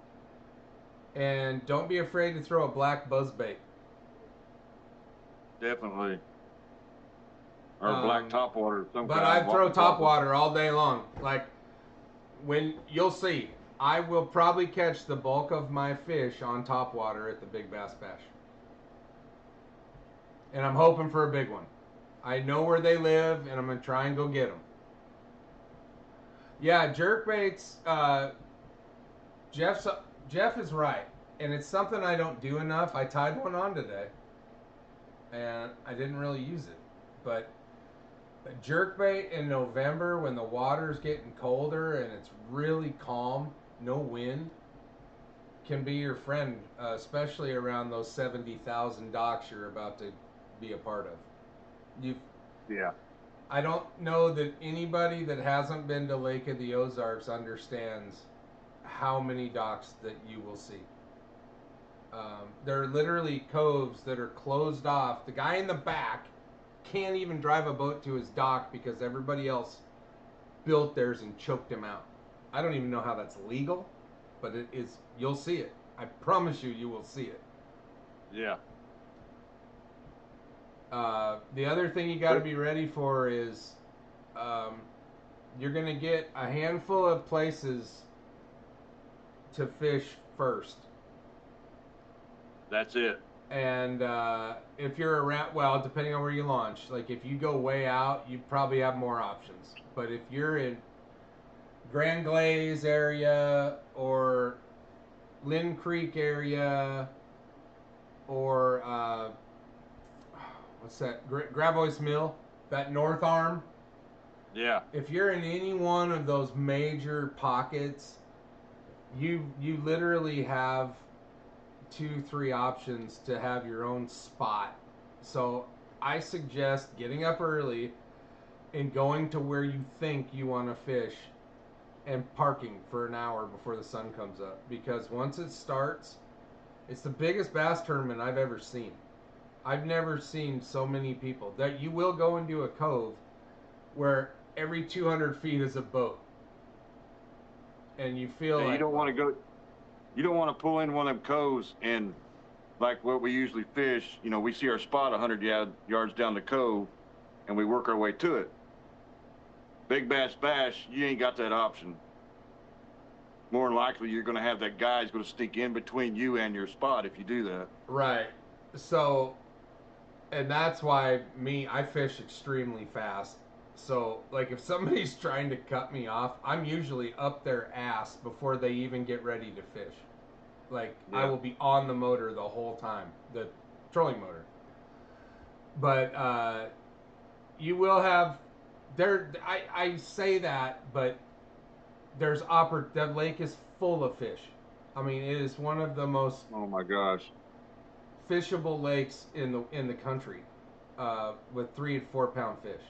And don't be afraid to throw a black buzzbait. Definitely. Or black topwater. But I throw topwater all day long. Like, when you'll see, I will probably catch the bulk of my fish on top water at the Big Bass Bash. And I'm hoping for a big one. I know where they live, and I'm going to try and go get them. Yeah, jerkbaits, Jeff is right. And it's something I don't do enough. I tied one on today, and I didn't really use it. But a jerkbait in November when the water's getting colder and it's really calm, no wind, can be your friend, especially around those 70,000 docks you're about to be a part of. Yeah. I don't know that anybody that hasn't been to Lake of the Ozarks understands how many docks that you will see. There are literally coves that are closed off. The guy in the back can't even drive a boat to his dock because everybody else built theirs and choked him out. I don't even know how that's legal, but it is. You'll see it. I promise you, you will see it. Yeah. The other thing you got to be ready for is you're going to get a handful of places to fish first. That's it. And if you're around, well, depending on where you launch, like if you go way out, you probably have more options. But if you're in Grand Glaze area or Lynn Creek area or what's that? Gravois Mill, that north arm. Yeah. If you're in any one of those major pockets, you literally have 2-3 options to have your own spot. So I suggest getting up early and going to where you think you want to fish and parking for an hour before the sun comes up, because once it starts, it's the biggest bass tournament I've ever seen. I've never seen so many people. That you will go into a cove where every 200 feet is a boat, and you feel Yeah, like you don't want to go. You don't want to pull in one of them coves and, like what we usually fish, you know, we see our spot 100 yards down the cove, and we work our way to it. Big Bass Bash, you ain't got that option. More than likely, you're going to have that guy's going to sneak in between you and your spot if you do that. Right. So, and that's why I fish extremely fast. So, like, if somebody's trying to cut me off, I'm usually up their ass before they even get ready to fish. Like, Yeah. I will be on the motor the whole time, the trolling motor. But you will have I say that, but the lake is full of fish. I mean, it is one of the most Oh my gosh. fishable lakes in the country, with 3 and 4 pound fish.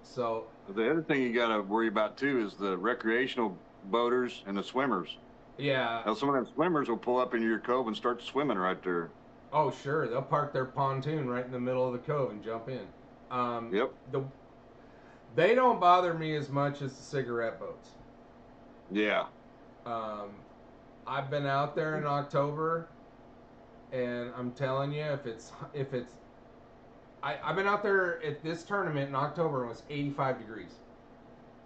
So The other thing you got to worry about too is the recreational boaters and the swimmers. yeah, Now, some of them swimmers will pull up into your cove and start swimming right there. oh sure, they'll park their pontoon right in the middle of the cove and jump in. Yep. They don't bother me as much as the cigarette boats. Yeah. I've been out there in October, and I'm telling you, I've been out there at this tournament in October and it was 85 degrees.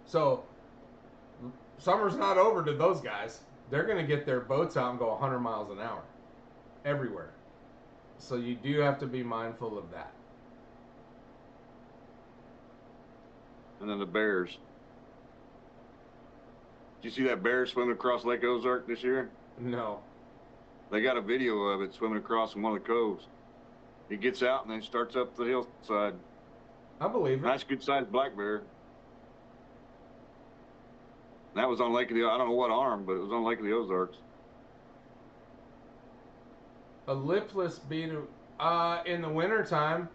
So summer's not over to those guys. They're going to get their boats out and go 100 miles an hour everywhere. So you do have to be mindful of that. And then the bears. Did you see that bear swimming across Lake Ozark this year? No. They got a video of it swimming across in one of the coves. He gets out and then starts up the hillside. I believe it. Nice, good sized black bear. And that was on Lake of the, I don't know what arm, but it was on Lake of the Ozarks. A lipless beetle in the wintertime.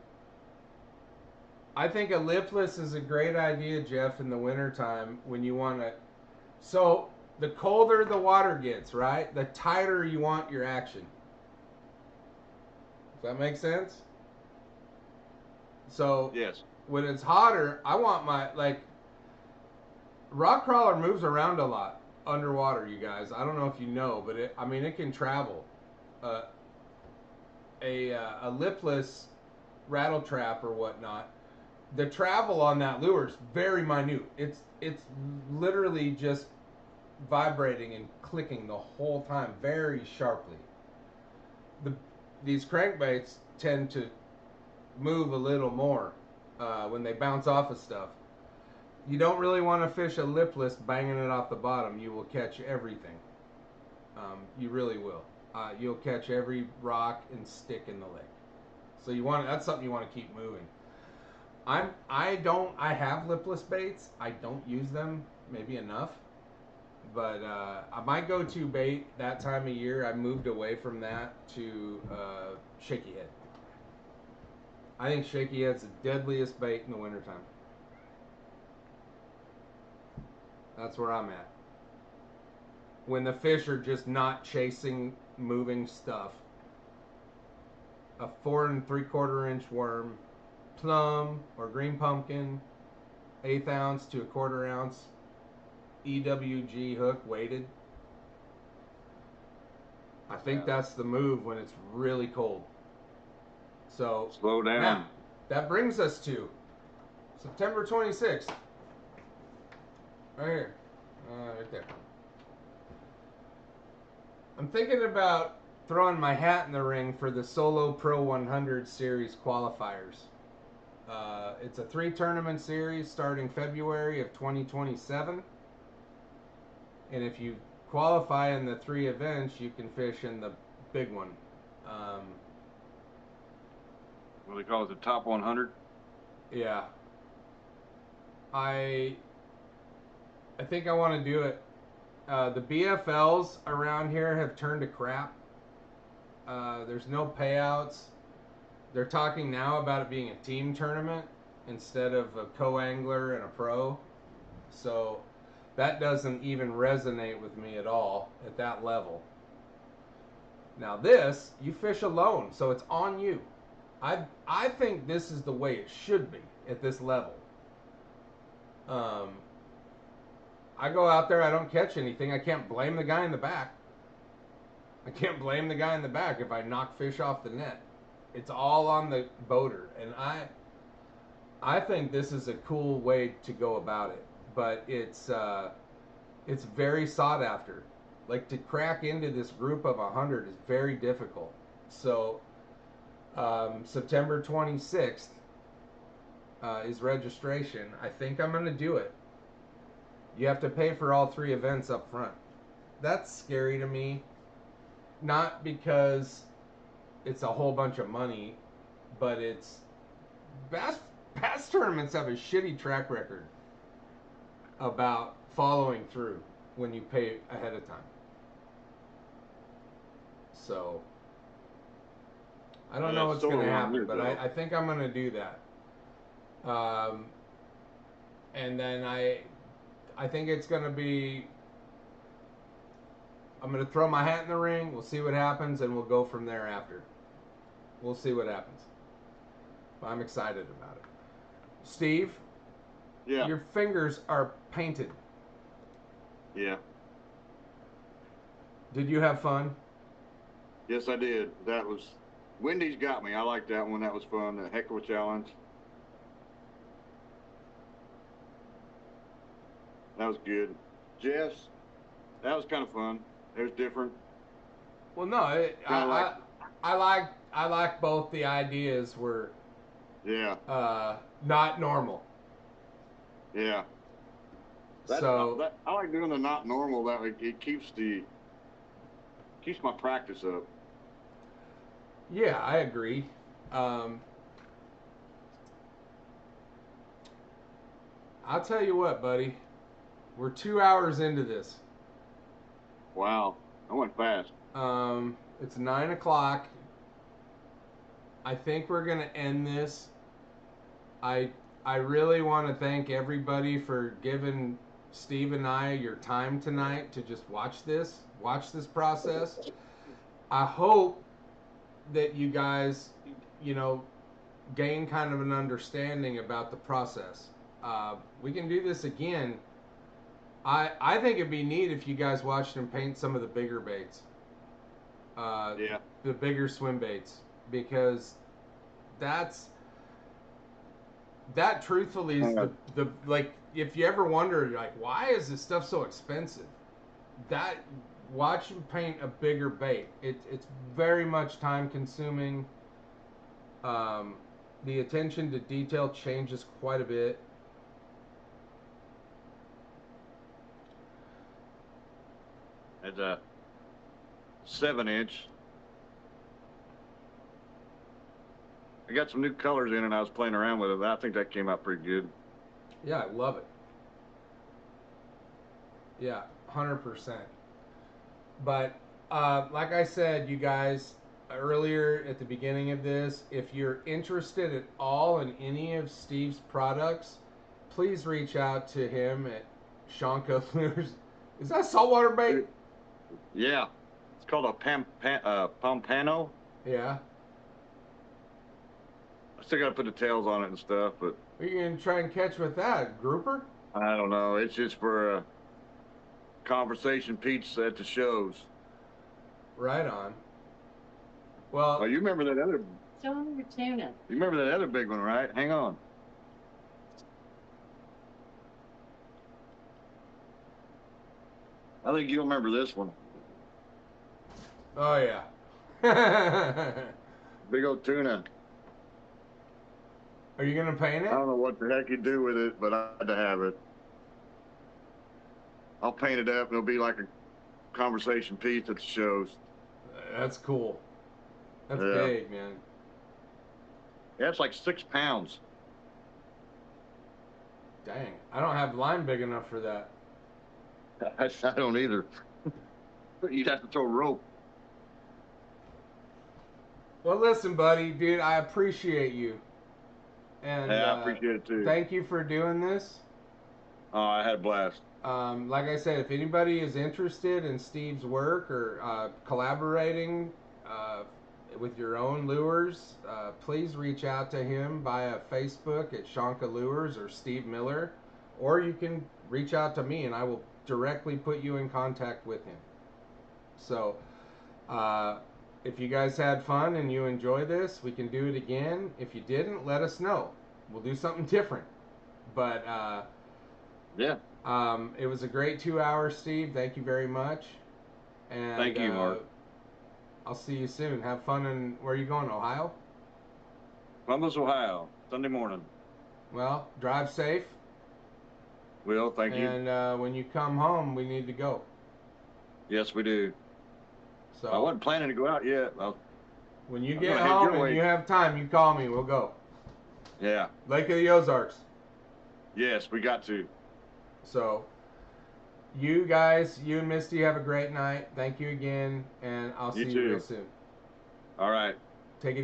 I think a lipless is a great idea, Jeff, in the wintertime when you want to. So the colder the water gets, right, the tighter you want your action. Does that make sense? So Yes. when it's hotter, I want rock crawler moves around a lot underwater, you guys. I don't know if you know, but it can travel. A lipless rattle trap or whatnot, the travel on that lure is very minute. It's literally just vibrating and clicking the whole time very sharply. These crankbaits tend to move a little more when they bounce off of stuff. You don't really want to fish a lipless banging it off the bottom. You will catch everything. You really will. You'll catch every rock and stick in the lake. So that's something you want to keep moving. I have lipless baits. I don't use them maybe enough. But my go-to bait that time of year, I moved away from that to shaky head. I think shaky head's the deadliest bait in the wintertime. That's where I'm at. When the fish are just not chasing moving stuff. A 4 3/4 inch worm, plum or green pumpkin, 1/8 ounce to 1/4 ounce, EWG hook weighted. I think that's the move when it's really cold. So slow down. Now, that brings us to September 26th. Right here. Right there. I'm thinking about throwing my hat in the ring for the Solo Pro 100 Series qualifiers. It's a 3-tournament series starting February of 2027. And if you qualify in the 3 events, you can fish in the big one. What do they call it, the top 100? Yeah. I think I want to do it. The BFLs around here have turned to crap. There's no payouts. They're talking now about it being a team tournament instead of a co-angler and a pro. So that doesn't even resonate with me at all at that level. Now this, you fish alone, so it's on you. I think this is the way it should be at this level. I go out there, I don't catch anything. I can't blame the guy in the back. I can't blame the guy in the back if I knock fish off the net. It's all on the boater, and I think this is a cool way to go about it. But it's very sought after. Like, to crack into this group of 100 is very difficult. So September 26th is registration. I think I'm going to do it. You have to pay for all 3 events up front. That's scary to me. Not because it's a whole bunch of money, but it's past tournaments have a shitty track record about following through when you pay ahead of time. So I don't know what's going to happen, but I think I'm going to do that. And then I think it's going to be, I'm going to throw my hat in the ring. We'll see what happens, and we'll go from there after. We'll see what happens. But I'm excited about it. Steve? Yeah. Your fingers are painted. Yeah. Did you have fun? Yes, I did. That was, Wendy's got me. I like that one. That was fun. A heck of a challenge. That was good. Jess, that was kind of fun. It was different. Well, no, I like both the ideas were not normal. Yeah. I like doing the not normal. That it keeps my practice up. Yeah, I agree. I'll tell you what, buddy. We're 2 hours into this. Wow, I went fast. It's 9 o'clock. I think we're gonna end this. I really want to thank everybody for giving Steve and I your time tonight to just watch this process. I hope that you guys, gain kind of an understanding about the process. We can do this again. I think it'd be neat if you guys watched him paint some of the bigger baits. The bigger swim baits, because that truthfully is the like, if you ever wonder, like, why is this stuff so expensive? that watch him paint a bigger bait. It's very much time consuming. The attention to detail changes quite a bit. It's a 7-inch. I got some new colors in and I was playing around with it. I think that came out pretty good. Yeah, I love it. Yeah, 100%. But like I said, you guys, earlier at the beginning of this, if you're interested at all in any of Steve's products, please reach out to him at Shonka Lures. Is that saltwater bait? Yeah. It's called a pompano. Yeah. I still got to put the tails on it and stuff, but What are you going to try and catch with that? Grouper? I don't know. It's just for conversation pizza at the shows. Right on. Well, Oh, you remember that other? Show them your tuna. You remember that other big one, right? Hang on. I think you'll remember this one. oh yeah. Big old tuna. Are you going to paint I it? don't know what the heck you do with it, but I had to have it. I'll paint it up and it'll be like a conversation piece at the shows. That's cool. That's Yeah. big, man. Yeah, it's like 6 pounds. Dang. I don't have line big enough for that. I don't either. You'd have to throw rope. Well, listen, buddy, dude, I appreciate you. And Yeah, I appreciate it too. thank you for doing this. Oh, I had a blast. Like I said, if anybody is interested in Steve's work or collaborating with your own lures, please reach out to him via Facebook at Shonka Lures or Steve Miller, or you can reach out to me and I will directly put you in contact with him. So, if you guys had fun and you enjoy this, we can do it again. If you didn't, let us know. We'll do something different. But Yeah. it was a great 2 hours, Steve. Thank you very much. And Thank you, Mark. I'll see you soon. Have fun in, where are you going, Ohio? Columbus, Ohio, Sunday morning. Well, drive safe. Will, thank you. And when you come home, we need to go. Yes, we do. So I wasn't planning to go out yet. when you I'm get gonna head home your and way. you have time, you call me. We'll go. Yeah. Lake of the Ozarks. Yes, we got to. So, you guys, you and Misty have a great night. Thank you again, and I'll see You you too. real soon. All right. Take it easy.